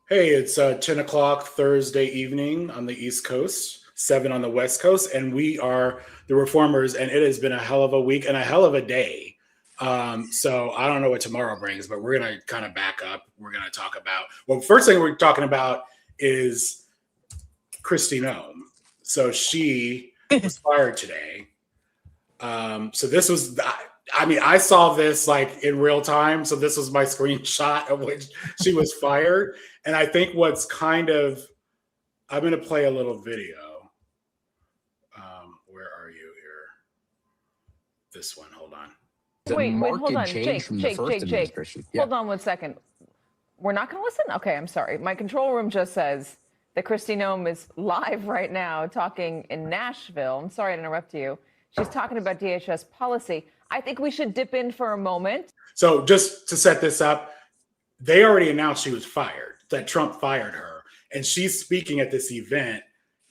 Hey, it's 10 o'clock Thursday evening on the East Coast, 7 on the West Coast, and we are the Reformers, and it has been a hell of a week and a hell of a day. So I don't know what tomorrow brings, but we're going to kind of back up. We're going to talk about, well, first thing we're talking about is Kristi Noem. So she was fired today. So this was, I saw this like in real time. So this was my screenshot of which she was fired. And I think what's kind of, I'm going to play a little video. Where are you here? This one, hold on. Wait, hold on. Jake. Yeah. Hold on 1 second. We're not going to listen? Okay, I'm sorry. My control room just says that Kristi Noem is live right now talking in Nashville. I'm sorry to interrupt you. She's talking about DHS policy. I think we should dip in for a moment. So just to set this up, they already announced she was fired, that Trump fired her. And she's speaking at this event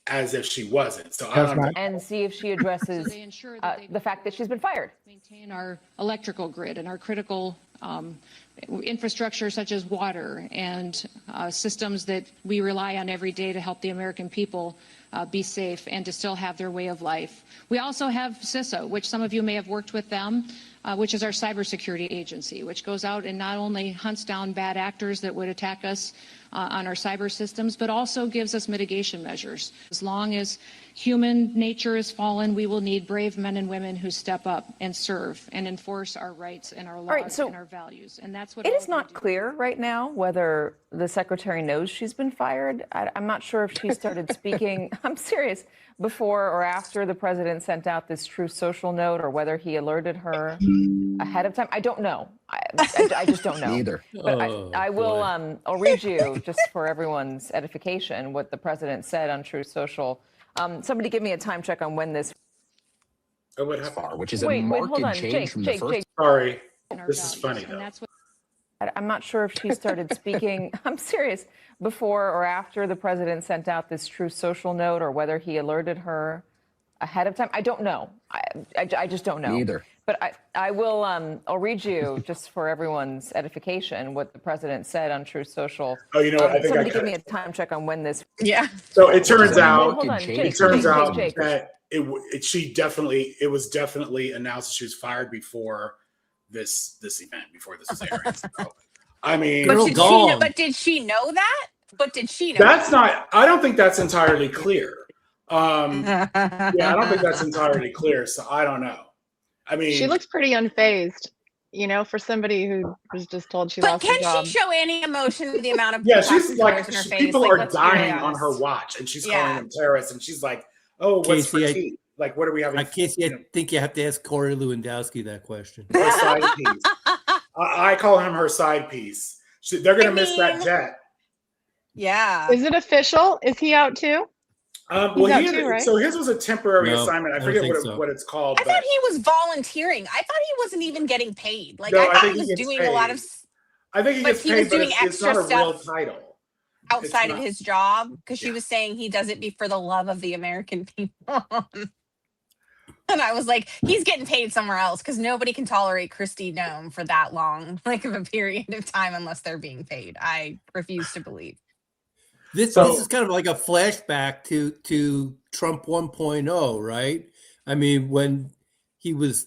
as if she wasn't. So I don't know. And see if she addresses the fact that she's been fired. Maintain our electrical grid and our critical infrastructure such as water and systems that we rely on every day to help the American people be safe and to still have their way of life. We also have CISA, which some of you may have worked with them, which is our cybersecurity agency, which goes out and not only hunts down bad actors that would attack us on our cyber systems, but also gives us mitigation measures. As long as human nature is fallen, we will need brave men and women who step up and serve and enforce our rights and our laws and our values. And that's what it is not clear right now whether the secretary knows she's been fired. I'm not sure if she started speaking. I'm serious. Before or after the president sent out this Truth Social note, or whether he alerted her ahead of time. I don't know. I just don't know. Neither. But I will. I'll read you, just for everyone's edification, what the president said on Truth Social. Somebody give me a time check on when this. Which is a marked change from the first. Sorry, this is funny though. I'm not sure if she started speaking. I'm serious. Before or after the president sent out this Truth Social note, or whether he alerted her ahead of time. I don't know. I just don't know. Neither. But I will. I'll read you, just for everyone's edification, what the president said on Truth Social. Oh, you know what? I think somebody give me a time check on when this. Yeah. So it turns out. Jake, it turns out that it was definitely announced that she was fired before this event, before this was airing. So, I mean, but did she know that? That's not. I don't think that's entirely clear. Yeah, I don't think that's entirely clear. So I don't know. I mean, she looks pretty unfazed, for somebody who was just told she lost her job. But can she show any emotion with the amount of she's like, in her face? People are dying on her watch, and she's calling them terrorists, and she's like, "Oh, what's for tea? Like, what are we having?" Casey, I think you have to ask Corey Lewandowski that question. Her side piece. I call him her side piece. They're gonna miss that jet. Yeah. Is it official? Is he out too? Right? So his was a temporary assignment. I forget what it's called. I thought he was volunteering. I thought he wasn't even getting paid. Like, I thought he was doing a lot of. I think he gets paid, but it's not a real title outside of his job, because she was saying he does it for the love of the American people. And I was like, he's getting paid somewhere else, because nobody can tolerate Kristi Noem for that long, like, of a period of time, unless they're being paid. I refuse to believe. This is kind of like a flashback to Trump 1.0, right? I mean, when he was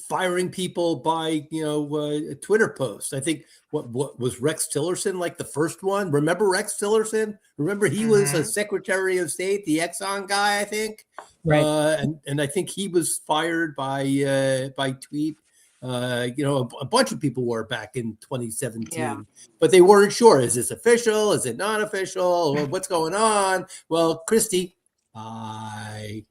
firing people by a Twitter post. I think what was Rex Tillerson, like the first one? Remember Rex Tillerson? Remember he was a Secretary of State, the Exxon guy, I think. Right. And I think he was fired by tweet. A bunch of people were back in 2017, but they weren't sure. Is this official? Is it not official? What's going on? Well, Kristi, bye.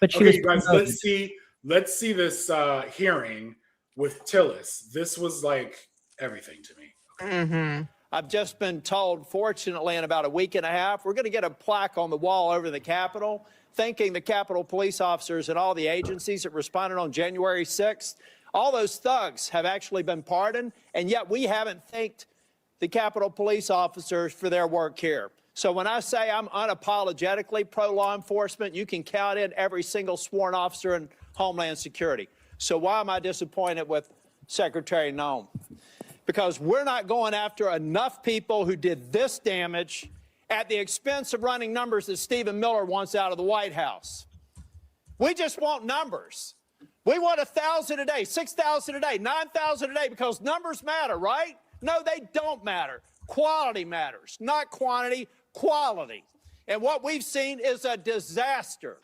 But okay, guys, let's see this hearing with Tillis. This was like everything to me. Mm-hmm. I've just been told, fortunately, in about a week and a half, we're going to get a plaque on the wall over the Capitol, thanking the Capitol police officers and all the agencies that responded on January 6th. All those thugs have actually been pardoned, and yet we haven't thanked the Capitol police officers for their work here. So when I say I'm unapologetically pro-law enforcement, you can count in every single sworn officer in Homeland Security. So why am I disappointed with Secretary Noem? because we're not going after enough people who did this damage at the expense of running numbers that Stephen Miller wants out of the White House. We just want numbers. We want 1,000 a day, 6,000 a day, 9,000 a day, because numbers matter, right? No, they don't matter. Quality matters, not quantity, quality. And what we've seen is a disaster.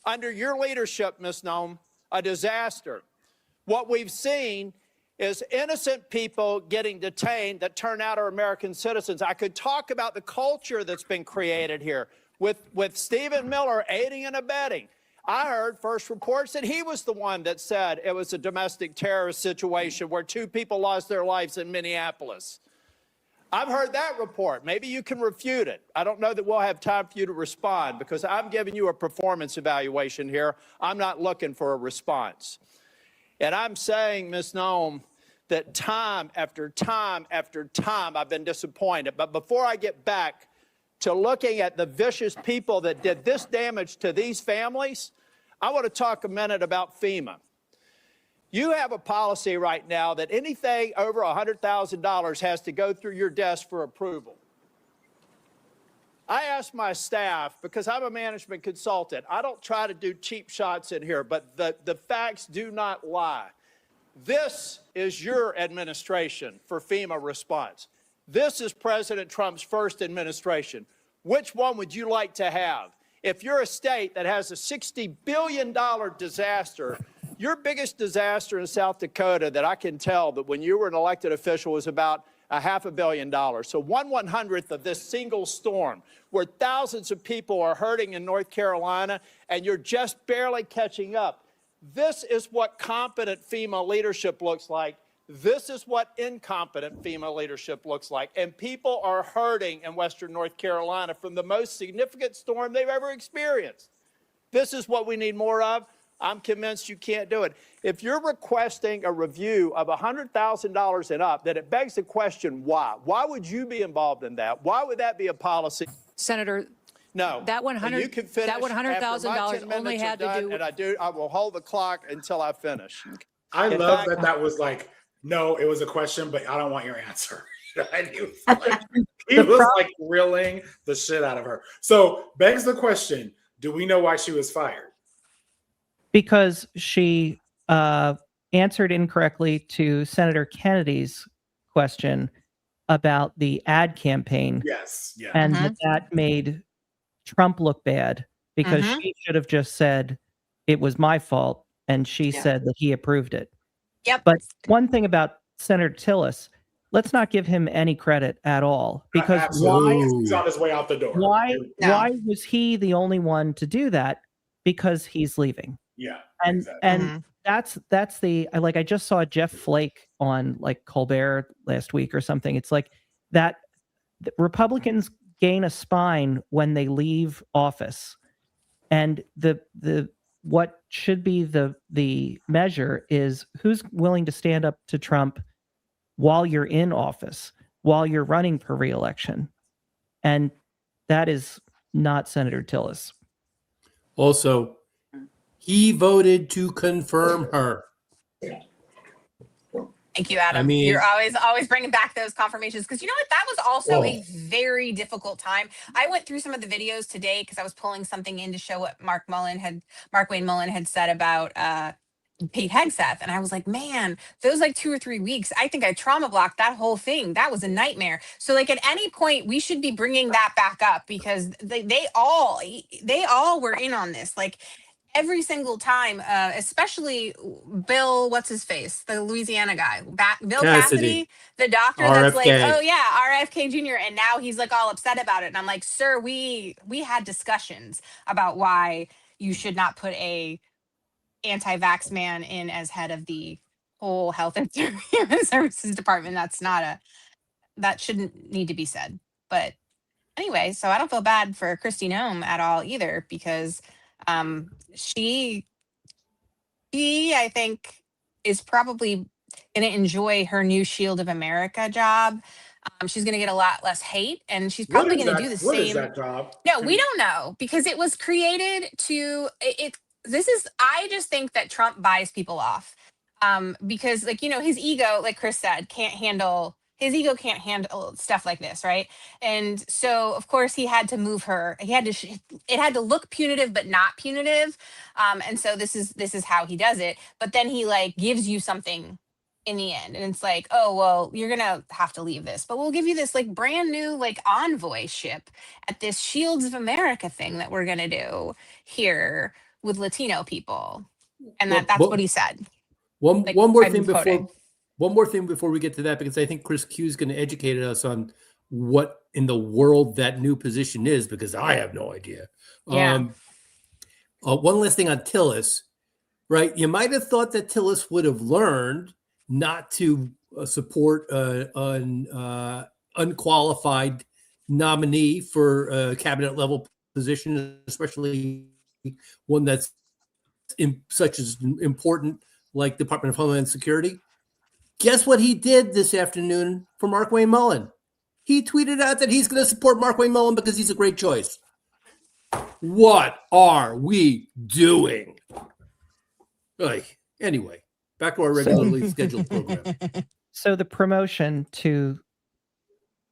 Under your leadership, Ms. Noem, a disaster. What we've seen is innocent people getting detained that turn out are American citizens. I could talk about the culture that's been created here with Stephen Miller aiding and abetting. I heard first reports that he was the one that said it was a domestic terrorist situation where 2 people lost their lives in Minneapolis. I've heard that report. Maybe you can refute it. I don't know that we'll have time for you to respond because I'm giving you a performance evaluation here. I'm not looking for a response. And I'm saying, Ms. Noem, that time after time after time I've been disappointed. But before I get back to looking at the vicious people that did this damage to these families, I want to talk a minute about FEMA. You have a policy right now that anything over $100,000 has to go through your desk for approval. I asked my staff, because I'm a management consultant, I don't try to do cheap shots in here, but the facts do not lie. This is your administration for FEMA response. This is President Trump's first administration. Which one would you like to have? If you're a state that has a $60 billion disaster, your biggest disaster in South Dakota that I can tell that when you were an elected official was about $500 million. So 1/100th of this single storm where thousands of people are hurting in North Carolina and you're just barely catching up. This is what competent FEMA leadership looks like. This is what incompetent FEMA leadership looks like. And people are hurting in Western North Carolina from the most significant storm they've ever experienced. This is what we need more of. I'm convinced you can't do it. If you're requesting a review of $100,000 and up, then it begs the question, why? Why would you be involved in that? Why would that be a policy? Senator, no. That $100,000 only had to do. I will hold the clock until I finish. I love that was like, no, it was a question, but I don't want your answer. And he was like grilling the shit out of her. So begs the question, do we know why she was fired? Because she answered incorrectly to Senator Kennedy's question about the ad campaign. Yes. Yeah. And that made Trump look bad because she should have just said it was my fault. And she said that he approved it. Yep. But one thing about Senator Tillis, let's not give him any credit at all. Because he's on his way out the door. Why was he the only one to do that? Because he's leaving. Yeah. And exactly. and that's the I just saw Jeff Flake on like Colbert last week or something. It's like that Republicans gain a spine when they leave office. And the what should be the measure is who's willing to stand up to Trump while you're in office, while you're running for re-election. And that is not Senator Tillis. Also, he voted to confirm her. Thank you, Adam. You're always bringing back those confirmations because you know what? That was also a very difficult time. I went through some of the videos today because I was pulling something in to show what Markwayne Mullin had said about Pete Hegseth, and I was like, man, those like 2 or 3 weeks, I think I trauma blocked that whole thing. That was a nightmare. So like at any point, we should be bringing that back up because they all were in on this. Like every single time, especially Bill, what's his face, the Louisiana guy, Bill Cassidy, the doctor RFK. That's like, oh yeah, RFK Jr. And now he's like all upset about it. And I'm like, sir, we had discussions about why you should not put a anti-vax man in as head of the whole health and human services department. That shouldn't need to be said. But anyway, so I don't feel bad for Kristi Noem at all either because she I think is probably going to enjoy her new Shield of America job. She's going to get a lot less hate and she's probably going to do the same. What is that job? No, we don't know because it was created to I just think that Trump buys people off. Because like, his ego, like Chris said, his ego can't handle stuff like this, right? And so of course he had to move her. It had to look punitive but not punitive. And so this is how he does it. But then he like gives you something in the end, and it's like, oh well, you're gonna have to leave this, but we'll give you this like brand new like envoy ship at this Shields of America thing that we're gonna do here with Latino people. And that's what he said. One more thing before we get to that, because I think Chris Q is going to educate us on what in the world that new position is, because I have no idea. Yeah. One last thing on Tillis, right? You might have thought that Tillis would have learned not to support an unqualified nominee for a cabinet level position, especially one that's such as important like Department of Homeland Security. Guess what he did this afternoon for Markwayne Mullin? He tweeted out that he's going to support Markwayne Mullin because he's a great choice. What are we doing? Anyway, back to our regularly scheduled program. So the promotion to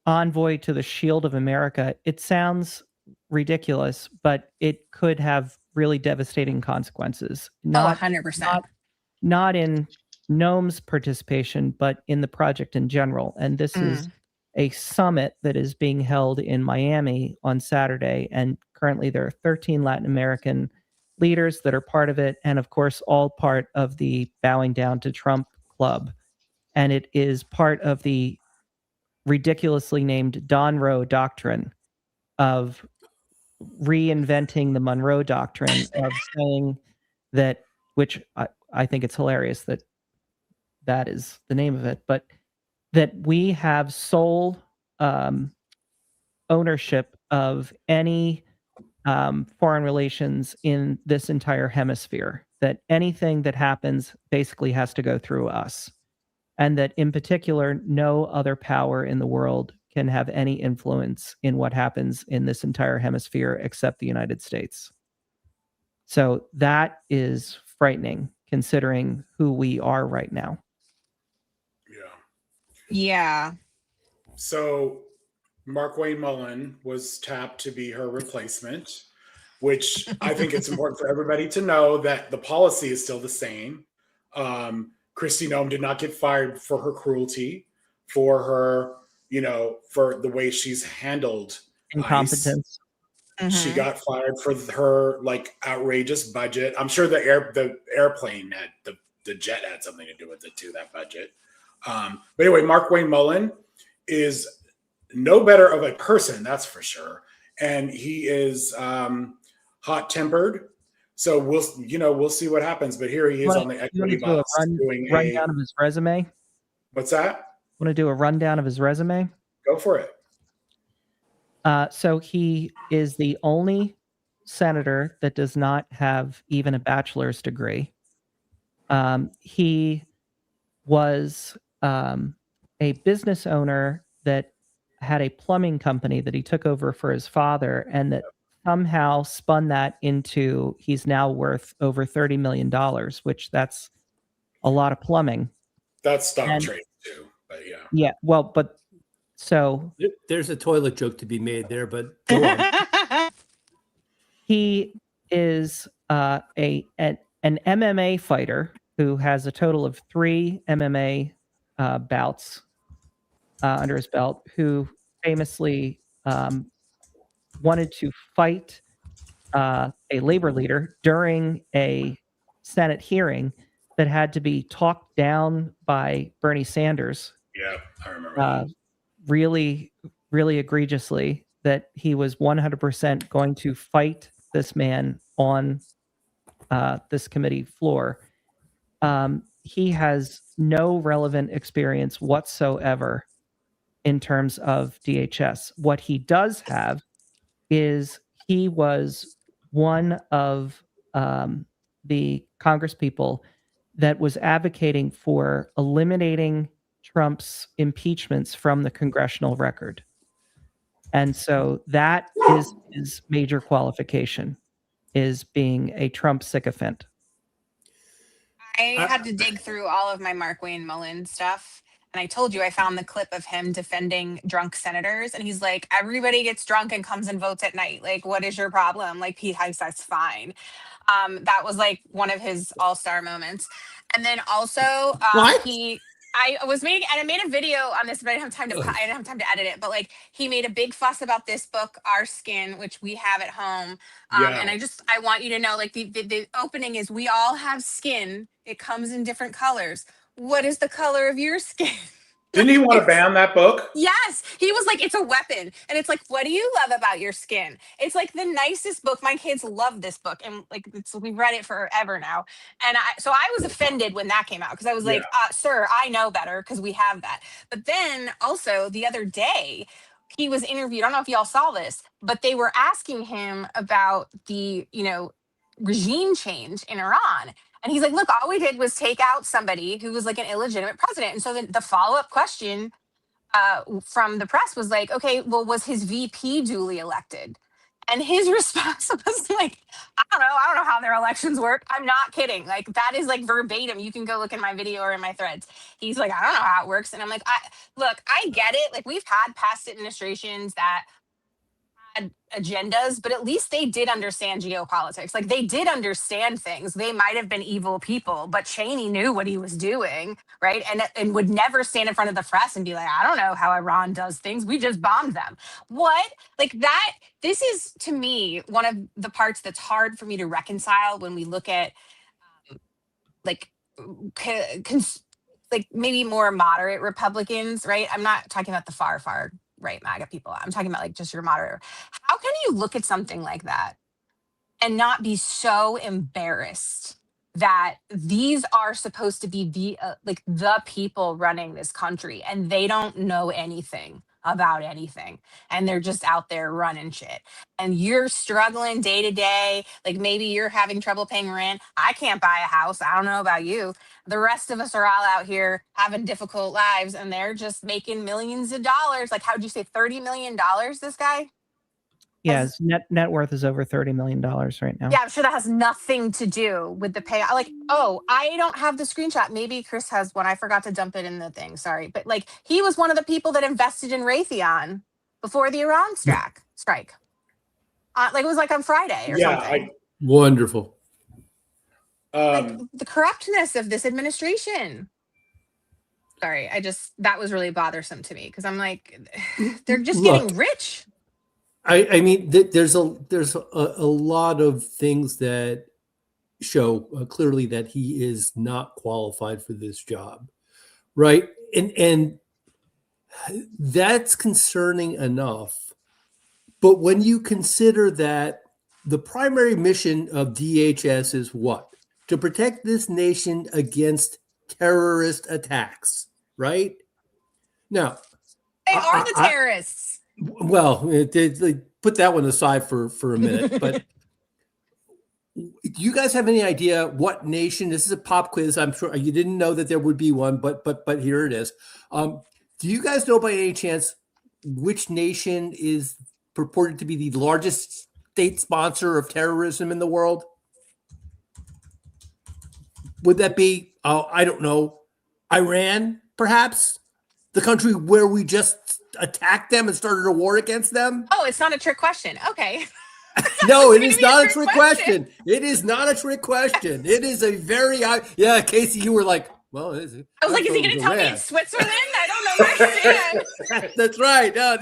envoy to the Shield of America, it sounds ridiculous, but it could have really devastating consequences. 100%. Not in Noem's participation, but in the project in general. And this is a summit that is being held in Miami on Saturday. And currently there are 13 Latin American leaders that are part of it. And of course, all part of the Bowing Down to Trump Club. And it is part of the ridiculously named Don Roe Doctrine of reinventing the Monroe Doctrine of saying that, which I think it's hilarious that that is the name of it, but that we have sole ownership of any foreign relations in this entire hemisphere, that anything that happens basically has to go through us, and that in particular, no other power in the world can have any influence in what happens in this entire hemisphere except the United States. So that is frightening, considering who we are right now. Yeah. So Markwayne Mullin was tapped to be her replacement, which I think it's important for everybody to know that the policy is still the same. Kristi Noem did not get fired for her cruelty, for her, for the way she's handled incompetence. She got fired for her like outrageous budget. I'm sure the airplane had the jet had something to do with it too, that budget. But anyway, Markwayne Mullin is no better of a person, that's for sure. And he is hot-tempered. So we'll see what happens. But here he is on the equity box doing a rundown of his resume. What's that? Want to do a rundown of his resume? Go for it. So he is the only senator that does not have even a bachelor's degree. He was a business owner that had a plumbing company that he took over for his father, and that somehow spun that into he's now worth over $30 million, which that's a lot of plumbing. That's stock trade too, but yeah. Yeah, well, but so there's a toilet joke to be made there, but go on. He is an MMA fighter who has a total of 3 MMA bouts under his belt, who famously wanted to fight a labor leader during a Senate hearing that had to be talked down by Bernie Sanders. Yeah, I remember that. Really, really egregiously, that he was 100% going to fight this man on this committee floor. He has no relevant experience whatsoever in terms of DHS. What he does have is he was one of the congresspeople that was advocating for eliminating Trump's impeachments from the congressional record. And so that is his major qualification, is being a Trump sycophant. I had to dig through all of my Markwayne Mullin stuff. And I told you I found the clip of him defending drunk senators. And he's like, everybody gets drunk and comes and votes at night. Like, what is your problem? Like, Pete Heist, that's fine. That was like one of his all-star moments. And then also I made a video on this, but I didn't have time to edit it. But like, he made a big fuss about this book, Our Skin, which we have at home. And I want you to know, like, the opening is, we all have skin. It comes in different colors. What is the color of your skin? Didn't he want to ban that book? Yes. He was like, it's a weapon. And it's like, what do you love about your skin? It's like the nicest book. My kids love this book. And like, we've read it forever now. And so I was offended when that came out, because I was like, sir, I know better, because we have that. But then also the other day, he was interviewed. I don't know if y'all saw this, but they were asking him about the, regime change in Iran. And he's like, look, all we did was take out somebody who was like an illegitimate president. And so then the follow-up question from the press was like, okay, well, was his VP duly elected? And his response was like, I don't know how their elections work. I'm not kidding. Like, that is like verbatim. You can go look in my video or in my threads. He's like, I don't know how it works. And I'm like, I get it. Like, we've had past administrations that had agendas, but at least they did understand geopolitics. Like, they did understand things. They might have been evil people, but Cheney knew what he was doing, right? And would never stand in front of the press and be like, I don't know how Iran does things. We just bombed them. What? Like that, this is, to me, one of the parts that's hard for me to reconcile when we look at like maybe more moderate Republicans, right? I'm not talking about the far right MAGA people. I'm talking about like just your moderate. How can you look at something like that and not be so embarrassed that these are supposed to be the people running this country, and they don't know anything about anything, and they're just out there running shit, and you're struggling day to day? Like, maybe you're having trouble paying rent. I can't buy a house. I don't know about you. The rest of us are all out here having difficult lives, and they're just making millions of dollars. Like, how'd you say, $30 million, this guy? Yeah, his net worth is over $30 million right now. Yeah, I'm sure that has nothing to do with the pay. Like, I don't have the screenshot. Maybe Chris has one. I forgot to dump it in the thing. Sorry. But like, he was one of the people that invested in Raytheon before the Iran strike. Like, it was like on Friday or something. Wonderful. Like, the corruptness of this administration. Sorry, that was really bothersome to me, because I'm like, they're just getting rich. I mean, there's a lot of things that show clearly that he is not qualified for this job, right? And that's concerning enough. But when you consider that the primary mission of DHS is what? To protect this nation against terrorist attacks, right? Now, they are the terrorists. Well, put that one aside for a minute. But do you guys have any idea what nation? This is a pop quiz. I'm sure you didn't know that there would be one, but here it is. Do you guys know by any chance which nation is purported to be the largest state sponsor of terrorism in the world? Would that be, I don't know, Iran, perhaps? The country where we just attacked them and started a war against them? Oh, it's not a trick question. Okay. No, it is not a trick question. It is not a trick question. It is a very, Casey, you were like, well, is it? I was like, is he going to tell me it's Switzerland? I don't know where I stand. That's right. No.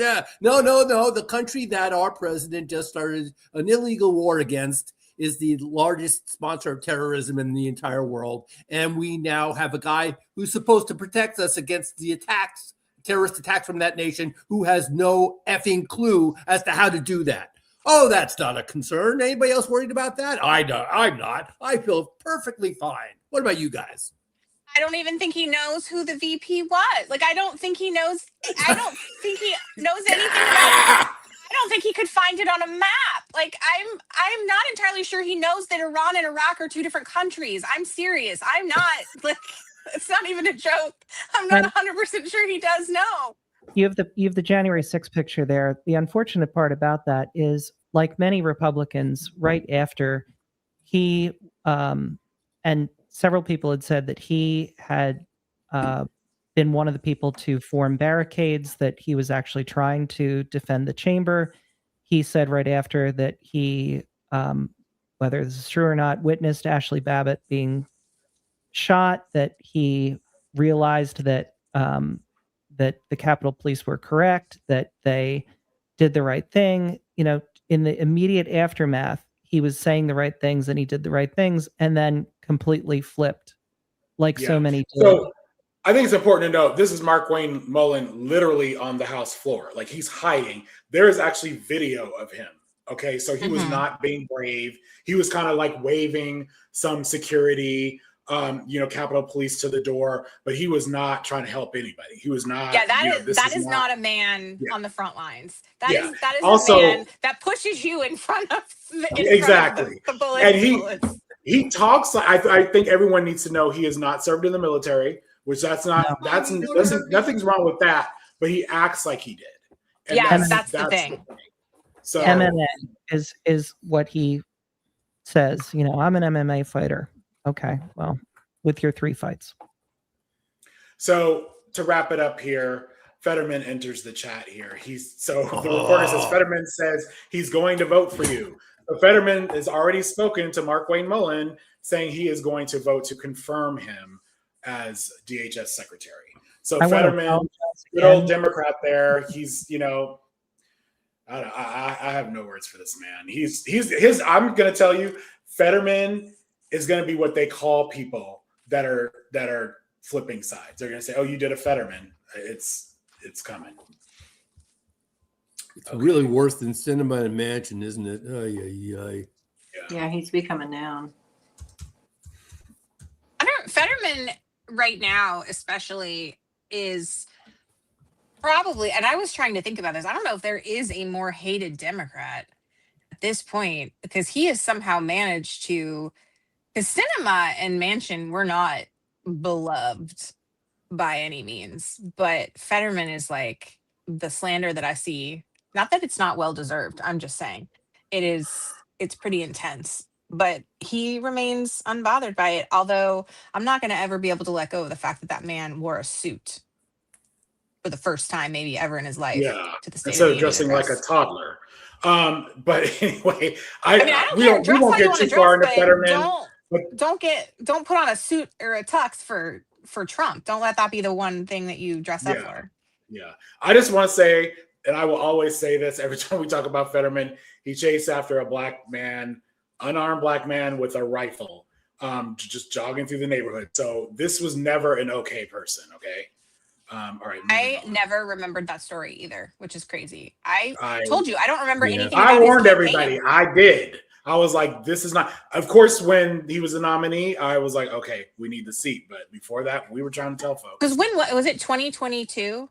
The country that our president just started an illegal war against is the largest sponsor of terrorism in the entire world. And we now have a guy who's supposed to protect us against the attacks, terrorist attacks from that nation, who has no effing clue as to how to do that. Oh, that's not a concern. Anybody else worried about that? I'm not. I feel perfectly fine. What about you guys? I don't even think he knows who the VP was. Like, I don't think he knows anything about it. I don't think he could find it on a map. Like, I'm not entirely sure he knows that Iran and Iraq are two different countries. I'm serious. I'm not, like, it's not even a joke. I'm not 100% sure he does know. You have the January 6th picture there. The unfortunate part about that is, like many Republicans, right after he and several people had said that he had been one of the people to form barricades, that he was actually trying to defend the chamber. He said right after that he, whether this is true or not, witnessed Ashley Babbitt being shot, that he realized that that the Capitol Police were correct, that they did the right thing. You know, in the immediate aftermath, he was saying the right things and he did the right things, and then completely flipped, like so many did. So I think it's important to note this is Markwayne Mullin literally on the House floor. Like, he's hiding. There is actually video of him. Okay, so he was not being brave. He was kind of like waving some security, Capitol Police to the door, but he was not trying to help anybody. He was not. Yeah, that is not a man on the front lines. That is also a man that pushes you in front of exactly. the bullets. And he talks like I think everyone needs to know he is not served in the military, which nothing's wrong with that. But he acts like he did. And that's the thing. So MMA is what he says. You know, I'm an MMA fighter. Okay, well, with your 3 fights. So to wrap it up here, Fetterman enters the chat here. The reporter says Fetterman says he's going to vote for you. So Fetterman has already spoken to Markwayne Mullin, saying he is going to vote to confirm him as DHS secretary. So Fetterman, good old Democrat there. He's, I have no words for this man. I'm going to tell you, Fetterman is going to be what they call people that are flipping sides. They're going to say, "Oh, you did a Fetterman." It's coming. It's really worse than Cinema and Mansion, isn't it? Yeah, he's become a noun. Fetterman right now, especially, is probably, and I was trying to think about this, I don't know if there is a more hated Democrat at this point, because he has somehow managed to, because Cinema and Mansion were not beloved by any means, but Fetterman is like the slander that I see. Not that it's not well deserved, I'm just saying it's pretty intense, but he remains unbothered by it. Although I'm not going to ever be able to let go of the fact that man wore a suit for the first time maybe ever in his life. Yeah, to the State instead of of dressing like a toddler. But anyway, we won't get too far into Fetterman. Don't put on a suit or a tux for Trump. Don't let that be the one thing that you dress up for. Yeah, I just want to say, and I will always say this every time we talk about Fetterman, he chased after a black man, unarmed black man with a rifle, just jogging through the neighborhood. So this was never an okay person. Okay. All right. I never remembered that story either, which is crazy. I told you I don't remember anything. I warned everybody. I did. I was like, this is not. Of course, when he was a nominee, I was like, okay, we need the seat. But before that, we were trying to tell folks. Because when was it? 2022.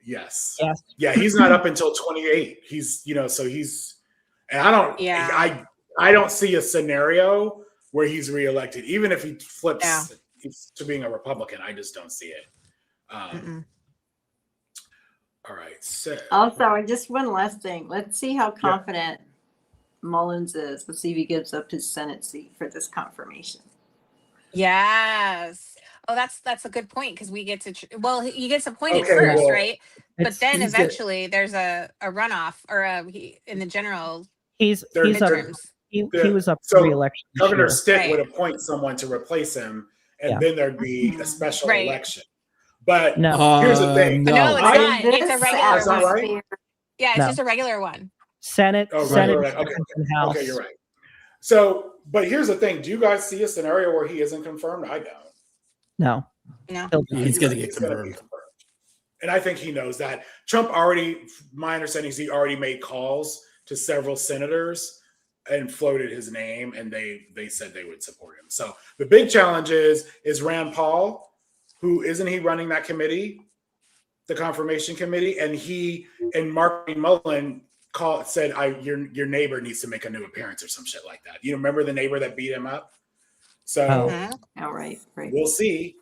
Yes. Yeah. He's not up until 28. He's, so he's, and I don't. Yeah. I don't see a scenario where he's reelected, even if he flips to being a Republican. I just don't see it. All right. So also, just one last thing. Let's see how confident Mullins is. Let's see if he gives up his Senate seat for this confirmation. Yes. Oh, that's a good point, because we get to he gets appointed first, right? But then eventually there's a runoff or in the general. He was up for re-election. Governor Stitt would appoint someone to replace him, and then there'd be a special election. But here's the thing. No, it's not. It's a regular one. Right? Yeah, it's just a regular one. Senate. Senate. Okay, you're right. So, but here's the thing. Do you guys see a scenario where he isn't confirmed? I don't. No. He's going to get confirmed. And I think he knows that. Trump my understanding is he already made calls to several senators and floated his name, and they said they would support him. So the big challenge is Rand Paul, who isn't he running that committee, the confirmation committee, and Markwayne Mullin said your neighbor needs to make a new appearance or some shit like that. You remember the neighbor that beat him up? So right. We'll see.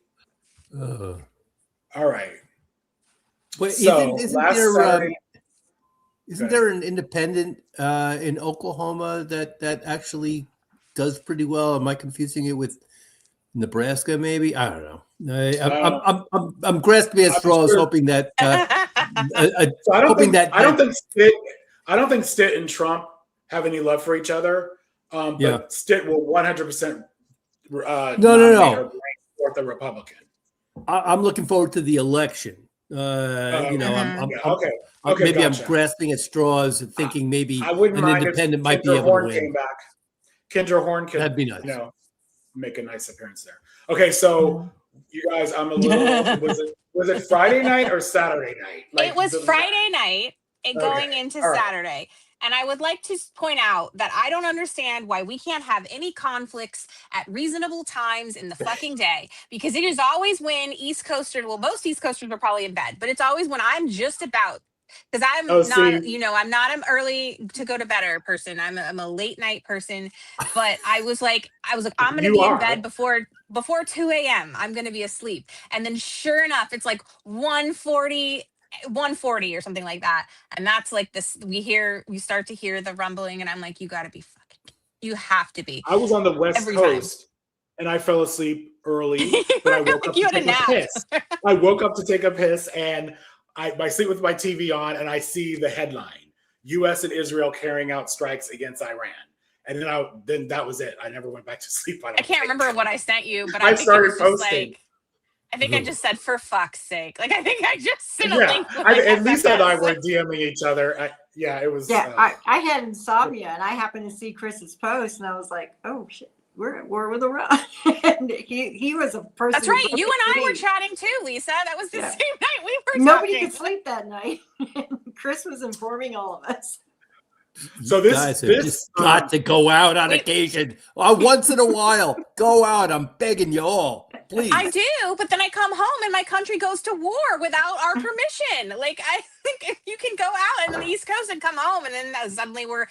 All right. But so isn't there an independent in Oklahoma that actually does pretty well? Am I confusing it with Nebraska, maybe. I don't know. I'm grasping at straws, hoping that. So I don't think Stitt and Trump have any love for each other. But Stitt will 100% no. Support the Republican. I'm looking forward to the election. Okay, maybe gotcha. I'm grasping at straws and thinking maybe I wouldn't an mind independent if might be Kendra able Horn to win. came back. Kendra Horn could, that'd be nice. Make a nice appearance there. Okay, so you guys, I'm a little. Was it Friday night or Saturday night? It was Friday night going into Saturday. And I would like to point out that I don't understand why we can't have any conflicts at reasonable times in the fucking day. Because it is always when most East Coasters are probably in bed, but it's always when I'm just about, because I'm I'm not an early to go to bed person. I'm a late night person. But I was like, I'm going to be in bed before 2 a.m. I'm going to be asleep. And then sure enough, it's like 1:40 or something like that, and that's like this. We start to hear the rumbling, and I'm like, you got to be you have to be. I was on the West Coast, and I fell asleep early, but I woke up to take a piss. I woke up to take a piss, and I sleep with my TV on, and I see the headline: U.S. and Israel carrying out strikes against Iran. And then that was it. I never went back to sleep. I can't remember what I sent you, but I started posting. I think I just said, for fuck's sake. Like, I think I just sent a link. And Lisa and I were DMing each other. It was. Yeah, I had insomnia, and I happened to see Chris's post, and I was like, oh, shit, we're at war with Iran. And he was a person. That's right. You and I were chatting too, Lisa. That was the same night we were Nobody talking. could sleep that night. Chris was informing all of us. So this just got to go out on occasion. Once in a while, go out. I'm begging you all, please. I do, but then I come home and my country goes to war without our permission. Like, I think if you can go out on the East Coast and come home, and then suddenly we're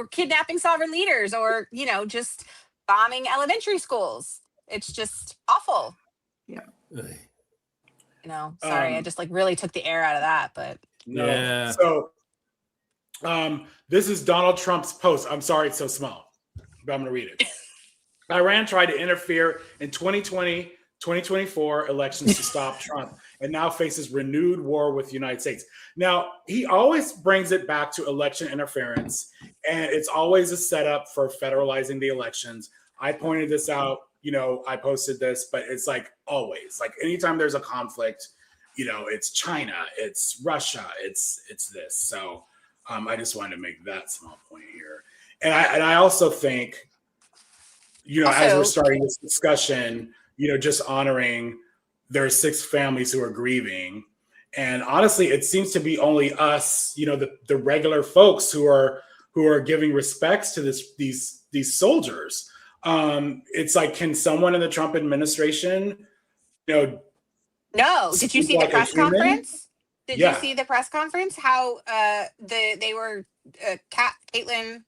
kidnapping sovereign leaders, or just bombing elementary schools. It's just awful. Yeah. Sorry, I just really took the air out of that, but no. So. This is Donald Trump's post. I'm sorry it's so small, but I'm going to read it. Iran tried to interfere in 2020, 2024 elections to stop Trump, and now faces renewed war with the United States. Now, he always brings it back to election interference, and it's always a setup for federalizing the elections. I pointed this out, I posted this, but it's like always, like anytime there's a conflict, it's China, it's Russia, it's this. So I just wanted to make that small point here. And I also think, as we're starting this discussion, just honoring there are 6 families who are grieving. And honestly, it seems to be only us, the regular folks who are giving respects to these soldiers. It's like, can someone in the Trump administration, No. Did you see the press conference? Did you see the press conference? How Caitlin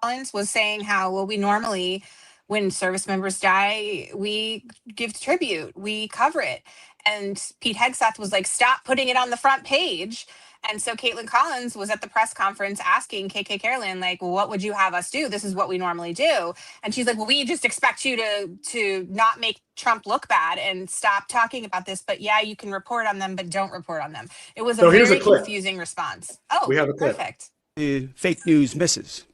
Collins was saying how, we normally, when service members die, we give tribute, we cover it. And Pete Hegseth was like, stop putting it on the front page. And so Caitlin Collins was at the press conference asking KK Carolyn, like, well, what would you have us do? This is what we normally do. And she's like, well, we just expect you to not make Trump look bad and stop talking about this. But yeah, you can report on them, but don't report on them. It was a very confusing response. Oh, we have a clip. Perfect. The fake news misses.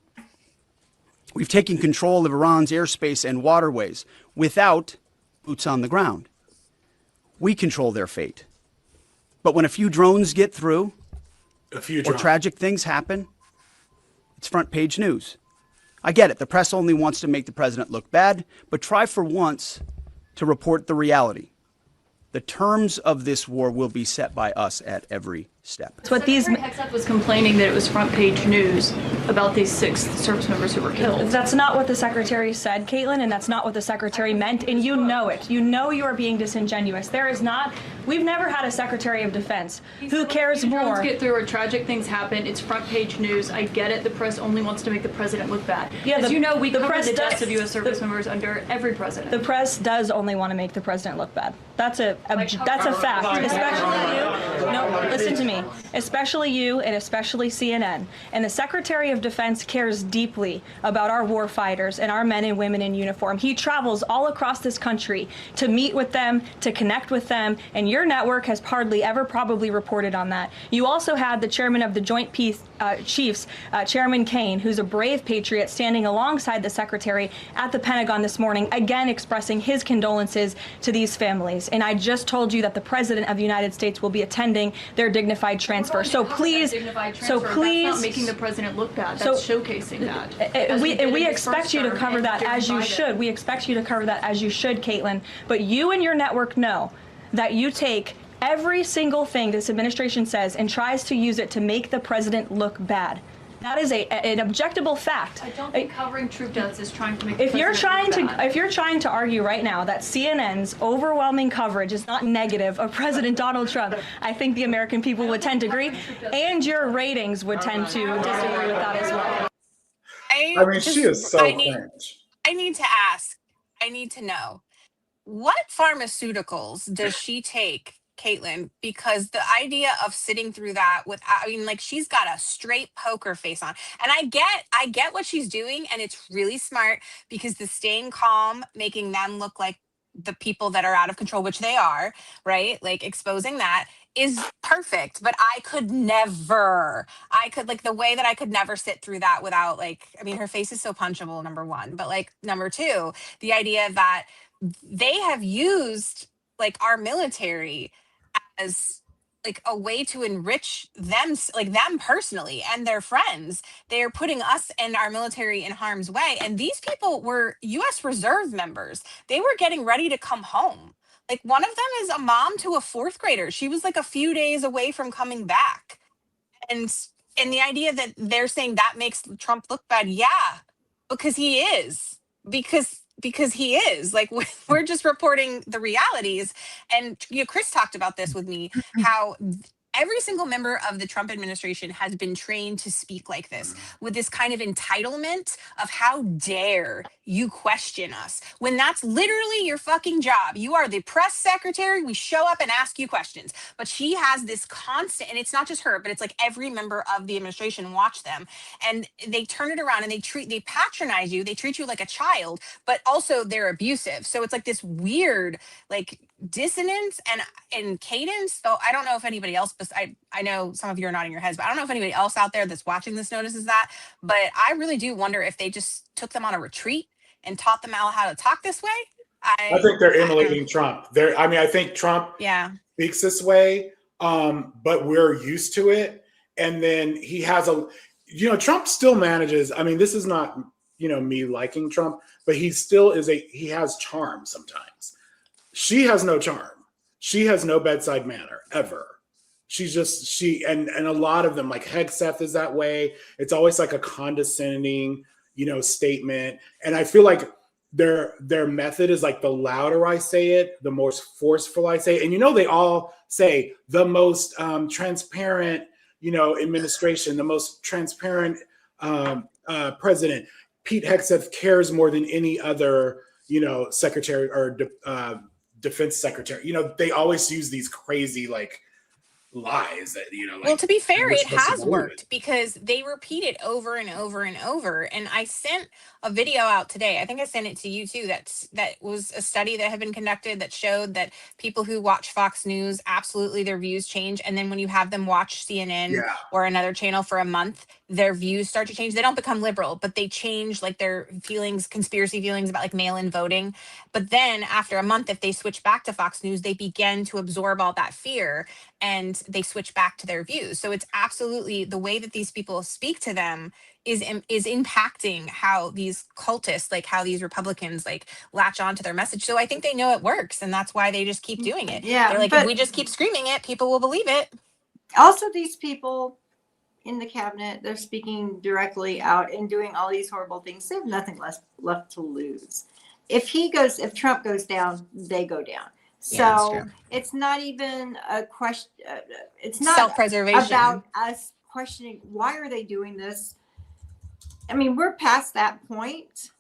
We've taken control of Iran's airspace and waterways without boots on the ground. We control their fate. But when a few drones get through, or tragic things happen, it's front page news. I get it. The press only wants to make the president look bad, but try for once to report the reality. The terms of this war will be set by us at every step. It's what Hegseth was complaining that it was front page news about these 6 service members who were killed. That's not what the secretary said, Caitlin, and that's not what the secretary meant, and you know it. You know you are being disingenuous. There is not. We've never had a secretary of defense who cares more. Drones get through or tragic things happen. It's front page news. I get it. The press only wants to make the president look bad. Yeah, as you know, we cover the deaths of U.S. service members under every president. The press does only want to make the president look bad. That's a fact, especially you. No, listen to me. me, especially you and especially CNN. And the Secretary of Defense cares deeply about our war fighters and our men and women in uniform. He travels all across this country to meet with them, to connect with them, and your network has hardly ever probably reported on that. You also had the chairman of the Joint Chiefs, Chairman Kane, who's a brave patriot, standing alongside the secretary at the Pentagon this morning, again expressing his condolences to these families. And I just told you that the President of the United States will be attending their dignified transfer. So please, That's not making the president look bad. That's showcasing that. We expect you to cover that as you should. We expect you to cover that as you should, Caitlin. But you and your network know that you take every single thing this administration says and tries to use it to make the president look bad. That is an objectable fact. I don't think covering troop deaths is trying to make the If you're president trying look to bad. if you're trying to argue right now that CNN's overwhelming coverage is not negative of President Donald Trump, I think the American people would tend to agree, and your ratings would tend to disagree with that as well. I mean, she is so cringe. I need to ask, I need to know, what pharmaceuticals does she take, Caitlin? Because the idea of sitting through that with, I mean, like, she's got a straight poker face on. And I get what she's doing, and it's really smart, because the staying calm, making them look like the people that are out of control, which they are, right? Like, exposing that is perfect. But I could never, like, the way that I could never sit through that without, like, I mean, her face is so punchable, number one. But, like, number two, the idea that they have used, like, our military as, like, a way to enrich them, like, them personally and their friends. They're putting us and our military in harm's way. And these people were U.S. Reserve members. They were getting ready to come home. Like, one of them is a mom to a fourth grader. She was, like, a few days away from coming back. And the idea that they're saying that makes Trump look bad, yeah, because he is. Because he is. Like, we're just reporting the realities. And Chris talked about this with me, how every single member of the Trump administration has been trained to speak like this, with this kind of entitlement of how dare you question us, when that's literally your fucking job. You are the press secretary. We show up and ask you questions. But she has this constant, and it's not just her, but it's like every member of the administration. Watch them, and they turn it around, and they patronize you. They treat you like a child, but also they're abusive. So it's like this weird, like, dissonance and cadence. Though I don't know if anybody else, I know some of you are nodding your heads, but I don't know if anybody else out there that's watching this notices that. But I really do wonder if they just took them on a retreat and taught them all how to talk this way. I think they're emulating Trump. I think Trump speaks this way, but we're used to it. And then he has Trump still manages. I mean, this is not, me liking Trump, but he still he has charm sometimes. She has no charm. She has no bedside manner ever. She's just, and a lot of them, like Hegseth is that way. It's always like a condescending, statement. And I feel like their method is like, the louder I say it, the more forceful I say it. And they all say the most transparent, administration, the most transparent president. Pete Hegseth cares more than any other, secretary or defense secretary. They always use these crazy, like, lies that, like, well, to be fair, it has worked, because they repeat it over and over and over. And I sent a video out today. I think I sent it to you too. That was a study that had been conducted that showed that people who watch Fox News, absolutely their views change. And then when you have them watch CNN or another channel for a month, their views start to change. They don't become liberal, but they change, like, their feelings, conspiracy feelings about, like, mail-in voting. But then after a month, if they switch back to Fox News, they begin to absorb all that fear and they switch back to their views. So it's absolutely the way that these people speak to them is impacting how these cultists, like how these Republicans, like, latch on to their message. So I think they know it works, and that's why they just keep doing it. Yeah, they're like, if we just keep screaming it, people will believe it. Also, these people in the cabinet, they're speaking directly out and doing all these horrible things. They have nothing left to lose. If Trump goes down, they go down. So it's not even a question. It's not self-preservation about us questioning why are they doing this. I mean, we're past that point.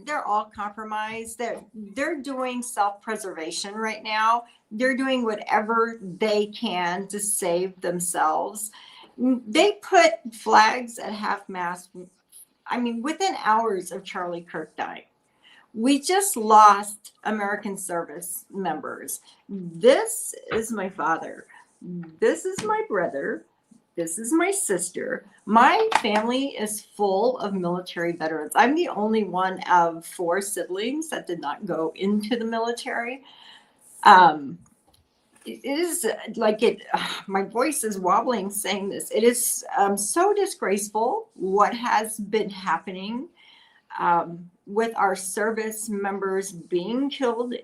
They're all compromised. They're doing self-preservation right now. They're doing whatever they can to save themselves. They put flags at half-mast. I mean, within hours of Charlie Kirk dying. We just lost American service members. This is my father. This is my brother. This is my sister. My family is full of military veterans. I'm the only one of 4 siblings that did not go into the military. It is like my voice is wobbling saying this. It is so disgraceful what has been happening with our service members being killed